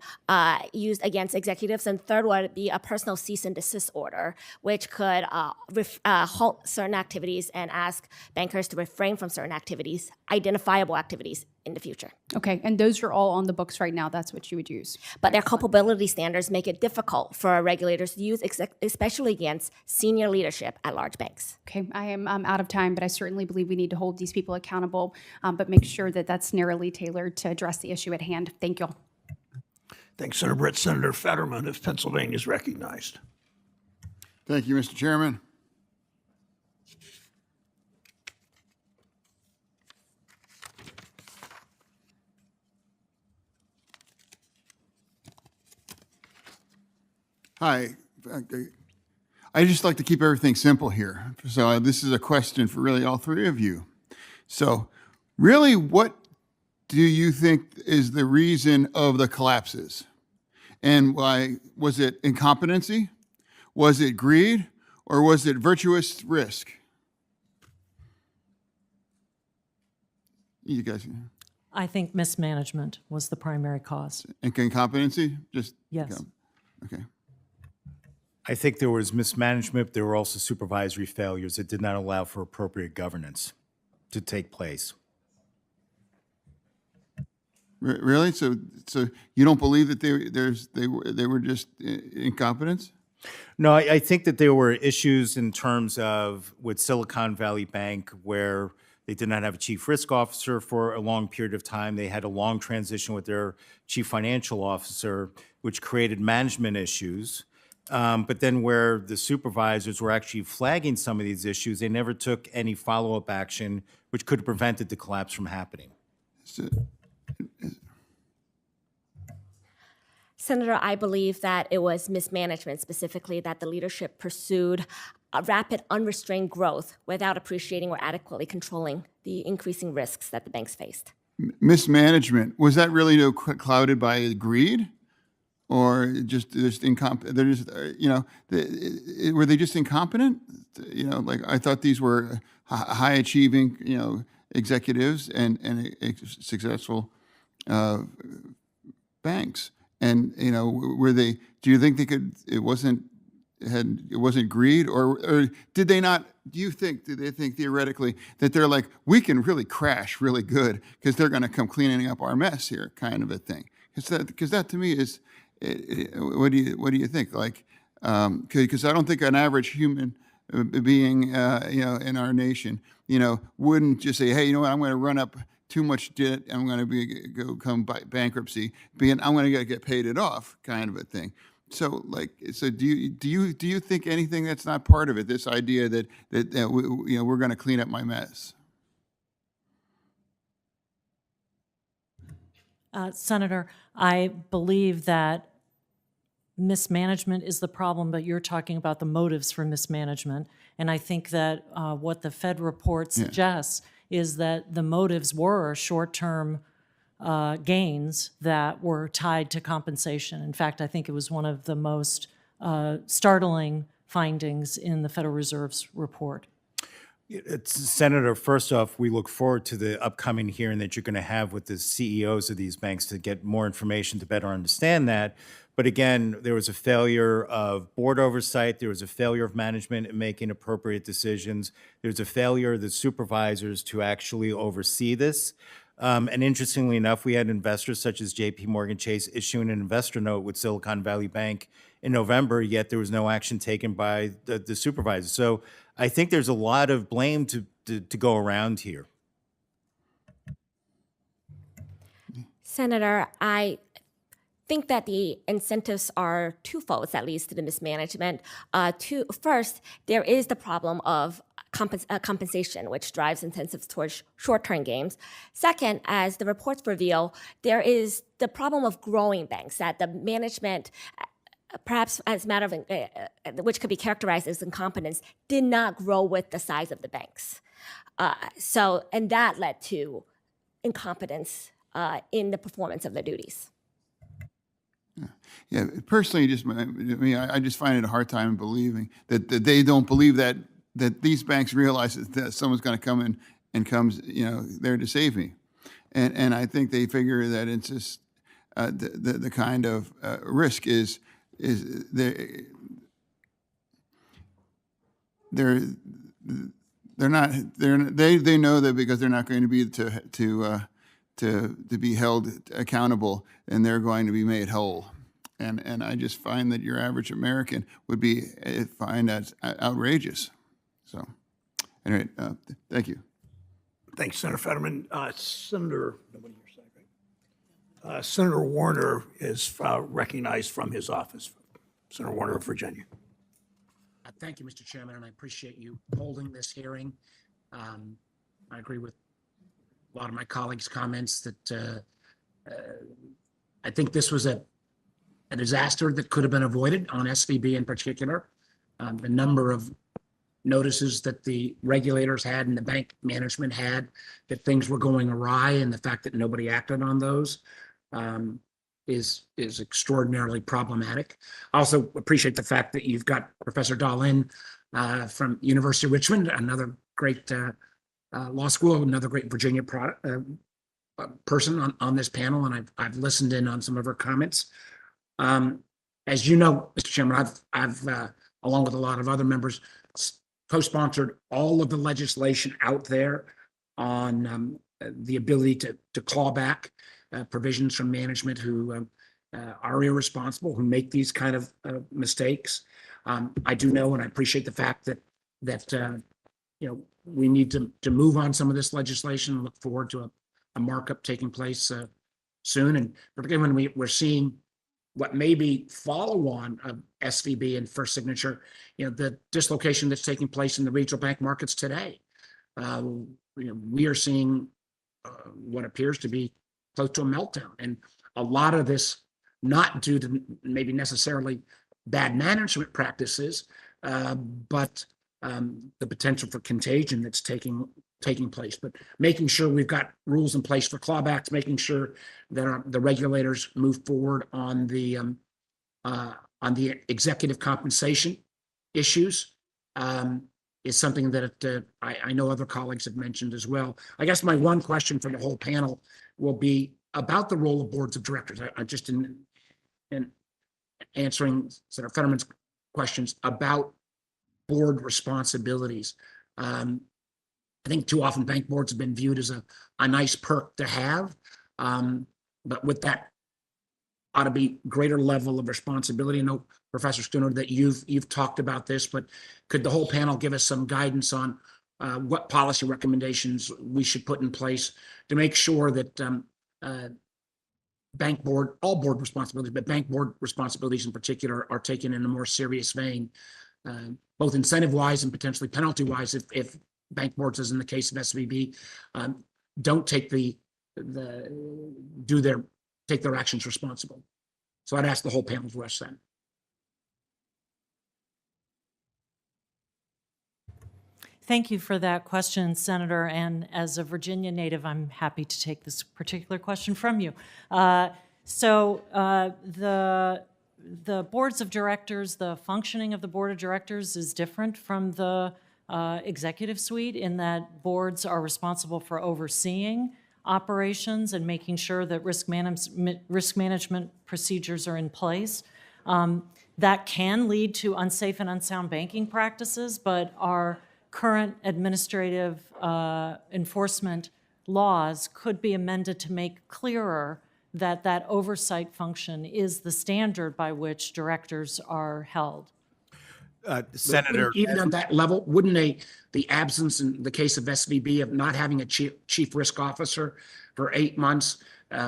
used against executives. And third would be a personal cease and desist order, which could halt certain activities and ask bankers to refrain from certain activities, identifiable activities in the future. Okay, and those are all on the books right now. That's what you would use. But their culpability standards make it difficult for regulators to use, especially against senior leadership at large banks. Okay, I am out of time, but I certainly believe we need to hold these people accountable, but make sure that that's narrowly tailored to address the issue at hand. Thank you. Thanks, Senator Britt. Senator Fetterman of Pennsylvania is recognized. Thank you, Mr. Chairman. Hi. I just like to keep everything simple here. So this is a question for really all three of you. So really, what do you think is the reason of the collapses? And why? Was it incompetency? Was it greed? Or was it virtuous risk? You guys. I think mismanagement was the primary cause. Incompetency? Just Yes. Okay. I think there was mismanagement, but there were also supervisory failures that did not allow for appropriate governance to take place. Really? So you don't believe that they were just incompetence? No, I think that there were issues in terms of with Silicon Valley Bank where they did not have a chief risk officer for a long period of time. They had a long transition with their chief financial officer, which created management issues. But then where the supervisors were actually flagging some of these issues, they never took any follow-up action, which could have prevented the collapse from happening. Senator, I believe that it was mismanagement, specifically that the leadership pursued a rapid, unrestrained growth without appreciating or adequately controlling the increasing risks that the banks faced. Mismanagement, was that really clouded by greed? Or just incompetent? They're just, were they just incompetent? Like I thought these were high achieving, executives and successful banks. And were they? Do you think they could? It wasn't greed, or did they not? Did they think theoretically that they're like, we can really crash really good because they're going to come cleaning up our mess here, kind of a thing? Because that to me is. What do you think? Like, because I don't think an average human being, in our nation, wouldn't just say, hey, you know what, I'm going to run up too much debt, I'm going to become bankruptcy, being I'm going to get paid it off, kind of a thing. So, do you think anything that's not part of it? This idea that we're going to clean up my mess. Senator, I believe that mismanagement is the problem, but you're talking about the motives for mismanagement. And I think that what the Fed report suggests is that the motives were short-term gains that were tied to compensation. In fact, I think it was one of the most startling findings in the Federal Reserve's report. Senator, first off, we look forward to the upcoming hearing that you're going to have with the CEOs of these banks to get more information to better understand that. But again, there was a failure of board oversight. There was a failure of management in making appropriate decisions. There's a failure of the supervisors to actually oversee this. And interestingly enough, we had investors such as JP Morgan Chase issuing an investor note with Silicon Valley Bank in November, yet there was no action taken by the supervisors. So I think there's a lot of blame to go around here. Senator, I think that the incentives are twofold that leads to the mismanagement. First, there is the problem of compensation, which drives incentives towards short-term gains. Second, as the reports reveal, there is the problem of growing banks, that the management, perhaps as a matter of, which could be characterized as incompetence, did not grow with the size of the banks. And that led to incompetence in the performance of their duties. Yeah, personally, I just find it a hard time believing that they don't believe that these banks realize that someone's going to come in and comes there to save me, and I think they figure that it's just the kind of risk is they know that because they're not going to be to be held accountable, and they're going to be made whole. And I just find that your average American would find that outrageous. So, anyway, thank you. Thanks, Senator Fetterman. Senator Warner is recognized from his office. Senator Warner of Virginia. Thank you, Mr. Chairman, and I appreciate you holding this hearing. I agree with a lot of my colleagues' comments that I think this was a disaster that could have been avoided on SVB in particular. The number of notices that the regulators had and the bank management had that things were going awry, and the fact that nobody acted on those is extraordinarily problematic. I also appreciate the fact that you've got Professor Dahlin from University of Richmond, another great law school, another great Virginia person on this panel, and I've listened in on some of her comments. As you know, Mr. Chairman, I've along with a lot of other members, co-sponsored all of the legislation out there on the ability to claw back provisions from management who are irresponsible, who make these kind of mistakes. I do know, and I appreciate the fact that we need to move on some of this legislation and look forward to a markup taking place soon, and particularly when we're seeing what may be follow-on of SVB and First Signature, the dislocation that's taking place in the regional bank markets today. We are seeing what appears to be close to a meltdown, and a lot of this not due to maybe necessarily bad management practices, but the potential for contagion that's taking place. But making sure we've got rules in place for clawbacks, making sure that the regulators move forward on the executive compensation issues is something that I know other colleagues have mentioned as well. I guess my one question for the whole panel will be about the role of boards of directors. I just in answering Senator Fetterman's questions about board responsibilities. I think too often bank boards have been viewed as a nice perk to have, but with that ought to be greater level of responsibility. I know, Professor Schooner, that you've talked about this, but could the whole panel give us some guidance on what policy recommendations we should put in place to make sure that bank board, all board responsibilities, but bank board responsibilities in particular are taken in a more serious vein, both incentive-wise and potentially penalty-wise if bank boards, as in the case of SVB, don't take take their actions responsible. So I'd ask the whole panel to ask that. Thank you for that question, Senator. And as a Virginia native, I'm happy to take this particular question from you. The boards of directors, the functioning of the board of directors is different from the executive suite in that boards are responsible for overseeing operations and making sure that risk management procedures are in place. That can lead to unsafe and unsound banking practices, but our current administrative enforcement laws could be amended to make clearer that that oversight function is the standard by which directors are held. Senator, Even on that level, wouldn't the absence in the case of SVB of not having a chief risk officer for 8 months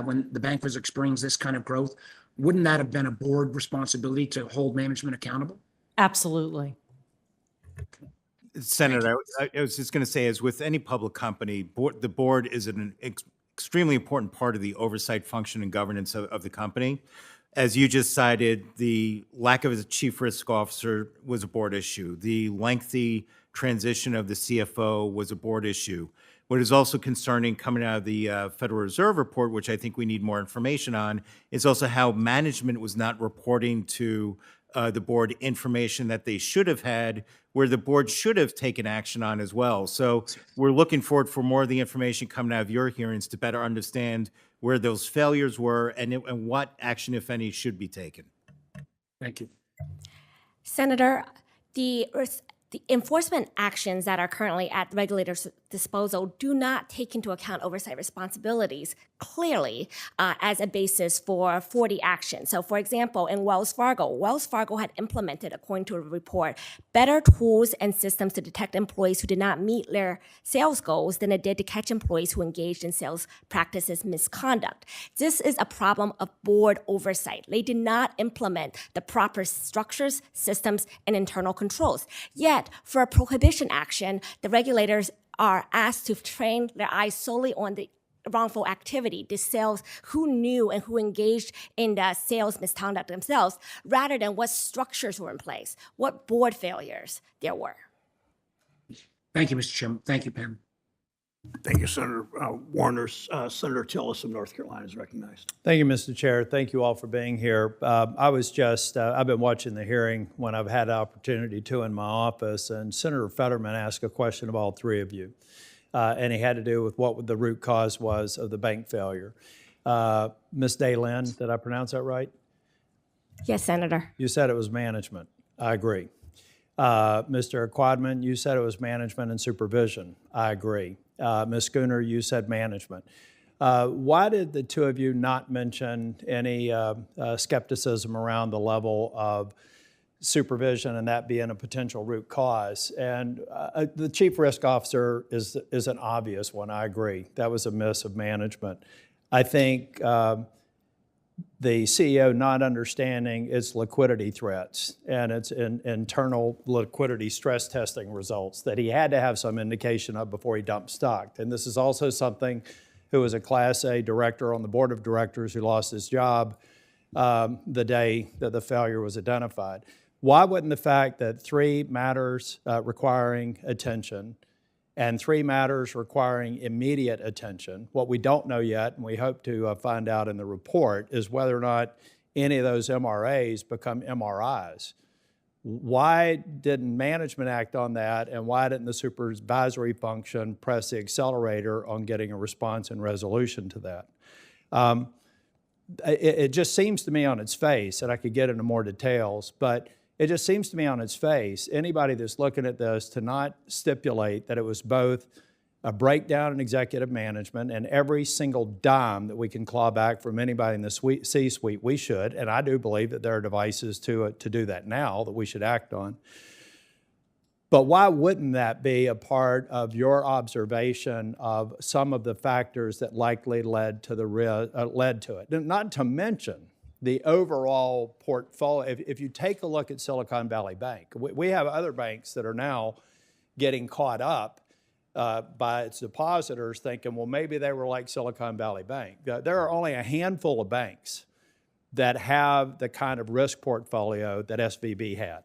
when the bank was experiencing this kind of growth, wouldn't that have been a board responsibility to hold management accountable? Absolutely. Senator, I was just going to say, as with any public company, the board is an extremely important part of the oversight function and governance of the company. As you just cited, the lack of a chief risk officer was a board issue. The lengthy transition of the CFO was a board issue. What is also concerning coming out of the Federal Reserve report, which I think we need more information on, is also how management was not reporting to the board information that they should have had, where the board should have taken action on as well. So we're looking forward for more of the information coming out of your hearings to better understand where those failures were and what action, if any, should be taken. Thank you. Senator, the enforcement actions that are currently at regulators' disposal do not take into account oversight responsibilities clearly as a basis for 40 actions. So for example, in Wells Fargo had implemented, according to a report, better tools and systems to detect employees who did not meet their sales goals than it did to catch employees who engaged in sales practices misconduct. This is a problem of board oversight. They did not implement the proper structures, systems, and internal controls. Yet, for a prohibition action, the regulators are asked to train their eyes solely on the wrongful activity, the sales, who knew and who engaged in the sales misconduct themselves, rather than what structures were in place, what board failures there were. Thank you, Mr. Chairman. Thank you, Pam. Thank you, Senator Warner. Senator Tillis of North Carolina is recognized. Thank you, Mr. Chair. Thank you all for being here. I've been watching the hearing when I've had the opportunity to in my office, and Senator Fetterman asked a question of all three of you, and he had to do with what the root cause was of the bank failure. Ms. Daylin, did I pronounce that right? Yes, Senator. You said it was management. I agree. Mr. Quaadman, you said it was management and supervision. I agree. Ms. Schooner, you said management. Why did the two of you not mention any skepticism around the level of supervision and that being a potential root cause? And the chief risk officer is an obvious one. I agree. That was a miss of management. I think the CEO not understanding its liquidity threats and its internal liquidity stress testing results that he had to have some indication of before he dumped stock. And this is also something who was a Class A director on the board of directors who lost his job the day that the failure was identified. Why wouldn't the fact that 3 matters requiring attention and 3 matters requiring immediate attention, what we don't know yet, and we hope to find out in the report, is whether or not any of those MRAs become MRIs. Why didn't management act on that, and why didn't the supervisory function press the accelerator on getting a response and resolution to that? It just seems to me on its face, and I could get into more details, but it just seems to me on its face, anybody that's looking at this to not stipulate that it was both a breakdown in executive management and every single dime that we can claw back from anybody in the C-suite, we should, and I do believe that there are devices to do that now that we should act on. But why wouldn't that be a part of your observation of some of the factors that likely led to it? Not to mention the overall portfolio. If you take a look at Silicon Valley Bank, we have other banks that are now getting caught up by its depositors thinking, well, maybe they were like Silicon Valley Bank. There are only a handful of banks that have the kind of risk portfolio that SVB had.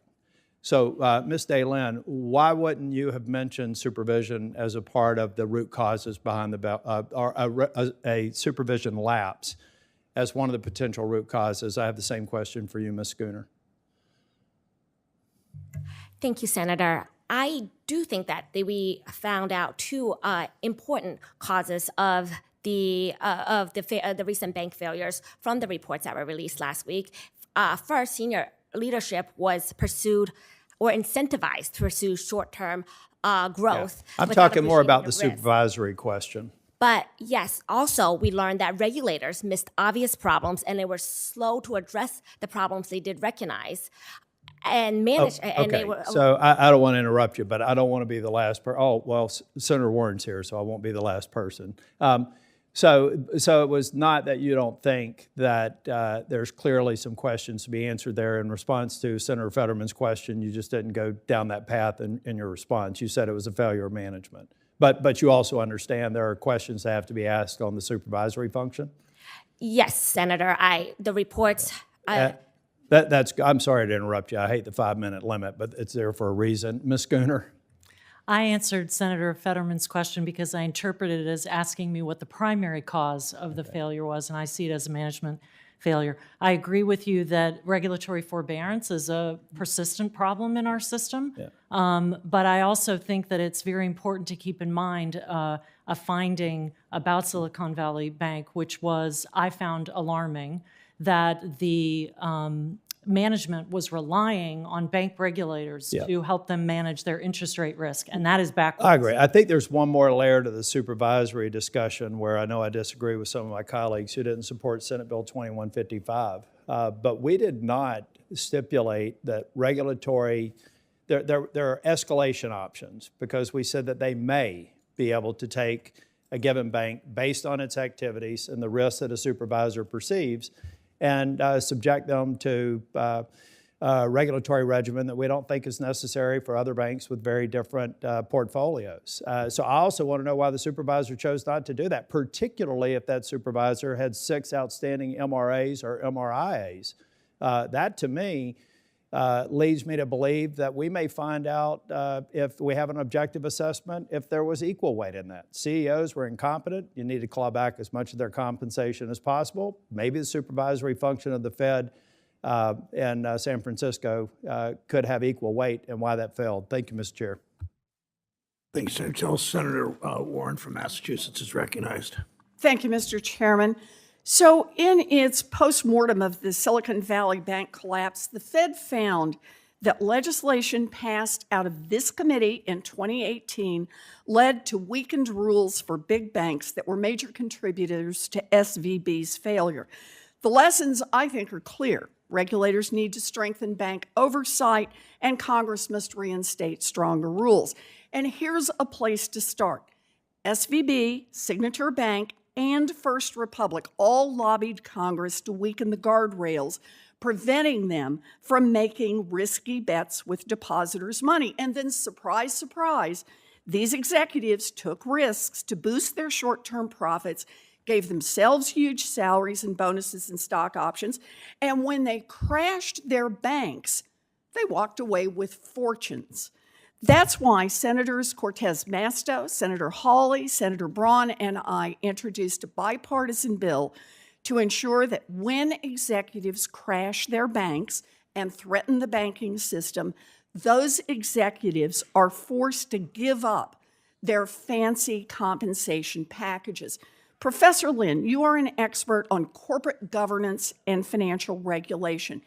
So, Ms. Daylin, why wouldn't you have mentioned supervision as a part of the root causes behind a supervision lapse as one of the potential root causes? I have the same question for you, Ms. Schooner. Thank you, Senator. I do think that we found out two important causes of the recent bank failures from the reports that were released last week. First, senior leadership was pursued or incentivized to pursue short-term growth. I'm without talking more about the appreciating risk. supervisory question. But yes, also we learned that regulators missed obvious problems and they were slow to address the problems they did recognize and manage. And they were, So I don't want to interrupt you, but I don't want to be the last person. Oh, well, Senator Warren's here, so I won't be the last person. So it was not that you don't think that there's clearly some questions to be answered there. In response to Senator Fetterman's question, you just didn't go down that path in your response. You said it was a failure of management. But you also understand there are questions that have to be asked on the supervisory function? yes, Senator. The reports. I'm sorry to interrupt you. I hate the 5-minute limit, but it's there for a reason. Ms. Schooner? I answered Senator Fetterman's question because I interpreted it as asking me what the primary cause of the failure was, and I see it as a management failure. I agree with you that regulatory forbearance is a persistent problem in our system, but I also think that it's very important to keep in mind a finding about Silicon Valley Bank, which was, I found alarming, that the management was relying on bank regulators to help them manage their interest rate risk, and that is backwards. I agree. I think there's one more layer to the supervisory discussion where I know I disagree with some of my colleagues who didn't support Senate Bill 2155. But we did not stipulate that regulatory, there are escalation options because we said that they may be able to take a given bank based on its activities and the risks that a supervisor perceives and subject them to a regulatory regimen that we don't think is necessary for other banks with very different portfolios. So I also want to know why the supervisor chose not to do that, particularly if that supervisor had 6 outstanding MRAs or MRIAs. That, to me, leads me to believe that we may find out if we have an objective assessment, if there was equal weight in that. CEOs were incompetent. You need to claw back as much of their compensation as possible. Maybe the supervisory function of the Fed in San Francisco could have equal weight and why that failed. Thank you, Mr. Chair. Thanks, Senator. Senator Warren from Massachusetts is recognized. Thank you, Mr. Chairman. So in its postmortem of the Silicon Valley Bank collapse, the Fed found that legislation passed out of this committee in 2018 led to weakened rules for big banks that were major contributors to SVB's failure. The lessons, I think, are clear. Regulators need to strengthen bank oversight, and Congress must reinstate stronger rules. And here's a place to start. SVB, Signature Bank, and First Republic all lobbied Congress to weaken the guardrails, preventing them from making risky bets with depositors' money. And then, surprise, surprise, these executives took risks to boost their short-term profits, gave themselves huge salaries and bonuses and stock options, and when they crashed their banks, they walked away with fortunes. That's why Senators Cortez Masto, Senator Hawley, Senator Braun, and I introduced a bipartisan bill to ensure that when executives crash their banks and threaten the banking system, those executives are forced to give up their fancy compensation packages. Professor Lin, you are an expert on corporate governance and financial regulation.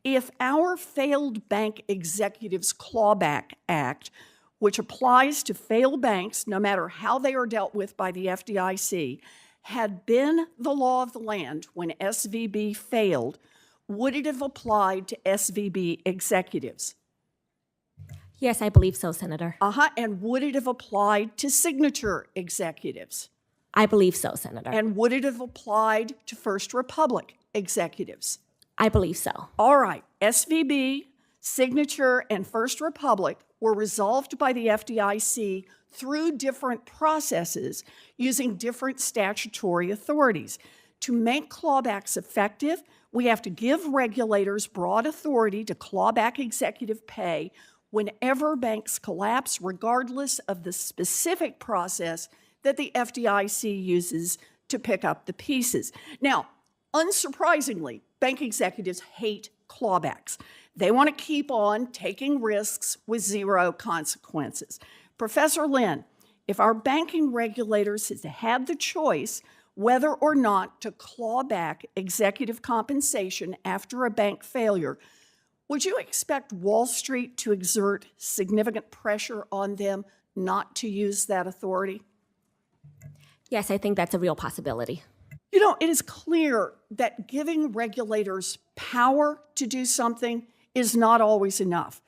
If our Failed Bank Executives Clawback Act, which applies to failed banks no matter how they are dealt with by the FDIC, had been the law of the land when SVB failed, would it have applied to SVB executives? Yes, I believe so, Senator. And would it have applied to Signature executives? I believe so, Senator. And would it have applied to First Republic executives? I believe so. All right, SVB, Signature, and First Republic were resolved by the FDIC through different processes using different statutory authorities. To make clawbacks effective, we have to give regulators broad authority to claw back executive pay whenever banks collapse, regardless of the specific process that the FDIC uses to pick up the pieces. Now, unsurprisingly, bank executives hate clawbacks. They want to keep on taking risks with zero consequences. Professor Lynn, if our banking regulators had the choice whether or not to claw back executive compensation after a bank failure, would you expect Wall Street to exert significant pressure on them not to use that authority? Yes, I think that's a real possibility. You know, it is clear that giving regulators power to do something is not always enough.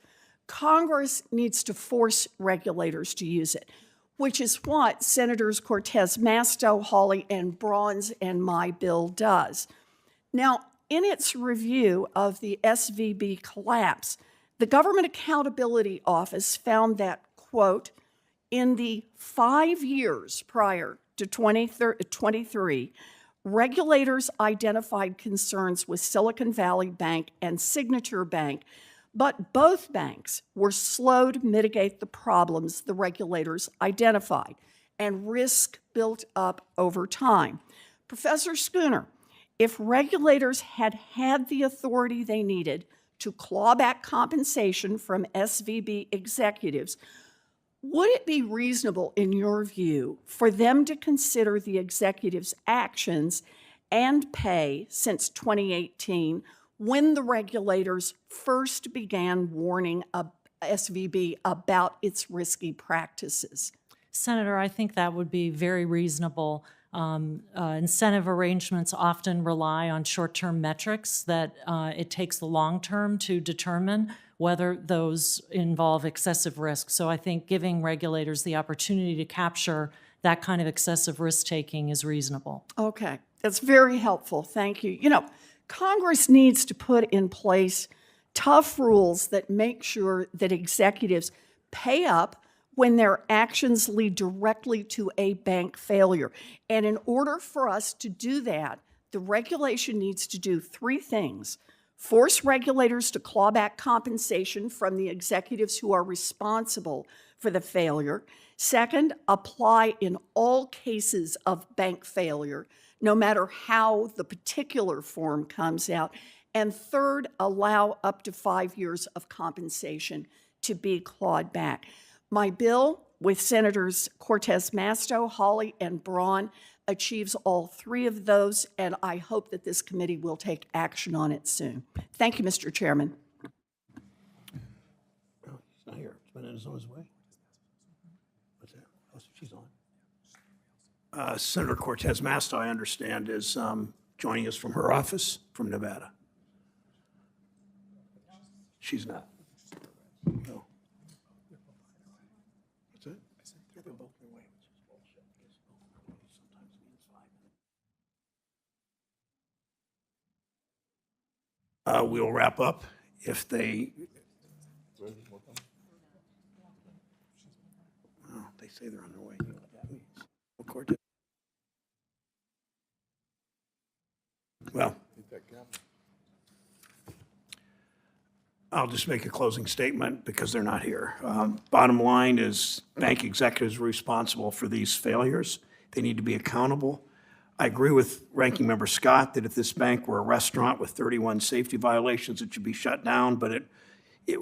Congress needs to force regulators to use it, which is what Senators Cortez Masto, Hawley, and Braun's and my bill does. Now, in its review of the SVB collapse, the Government Accountability Office found that, quote, in the 5 years prior to 2023, regulators identified concerns with Silicon Valley Bank and Signature Bank, but both banks were slow to mitigate the problems the regulators identified, and risk built up over time. Professor Schooner, if regulators had had the authority they needed to claw back compensation from SVB executives, would it be reasonable, in your view, for them to consider the executives' actions and pay since 2018 when the regulators first began warning SVB about its risky practices? Senator, I think that would be very reasonable. Incentive arrangements often rely on short-term metrics that it takes the long term to determine whether those involve excessive risk. So I think giving regulators the opportunity to capture that kind of excessive risk-taking is reasonable. Okay, that's very helpful. Thank you. You know, Congress needs to put in place tough rules that make sure that executives pay up when their actions lead directly to a bank failure. And in order for us to do that, the regulation needs to do three things: force regulators to claw back compensation from the executives who are responsible for the failure. Second, apply in all cases of bank failure, no matter how the particular form comes out. And third, allow up to 5 years of compensation to be clawed back. My bill, with Senators Cortez Masto, Hawley, and Braun, achieves all three of those, and I hope that this committee will take action on it soon. Thank you, Mr. Chairman. No, he's not here. He's been on his way. What's that? Oh, she's on. Senator Cortez Masto, I understand, is joining us from her office from Nevada. She's not. No. What's that? They're both away. We'll wrap up if they. Oh, they say they're on their way. Well, I'll just make a closing statement because they're not here. Bottom line is bank executives are responsible for these failures. They need to be accountable. I agree with Ranking Member Scott that if this bank were a restaurant with 31 safety violations, it should be shut down, but it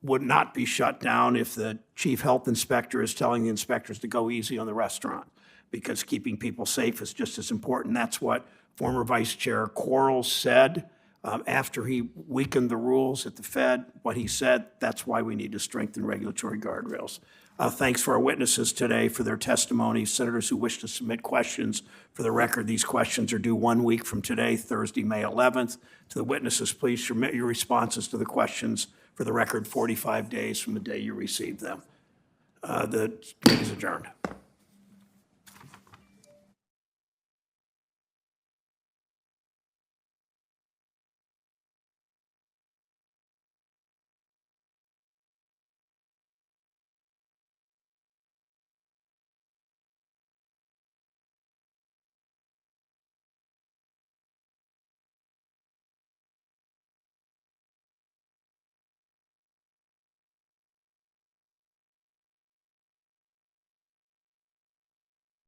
would not be shut down if the chief health inspector is telling the inspectors to go easy on the restaurant, because keeping people safe is just as important. That's what former Vice Chair Quarles said after he weakened the rules at the Fed. What he said, that's why we need to strengthen regulatory guardrails. Thanks for our witnesses today for their testimony. Senators who wish to submit questions, for the record, these questions are due 1 week from today, Thursday, May 11th. To the witnesses, please submit your responses to the questions For the record, 45 days from the day you received them. The meeting is adjourned.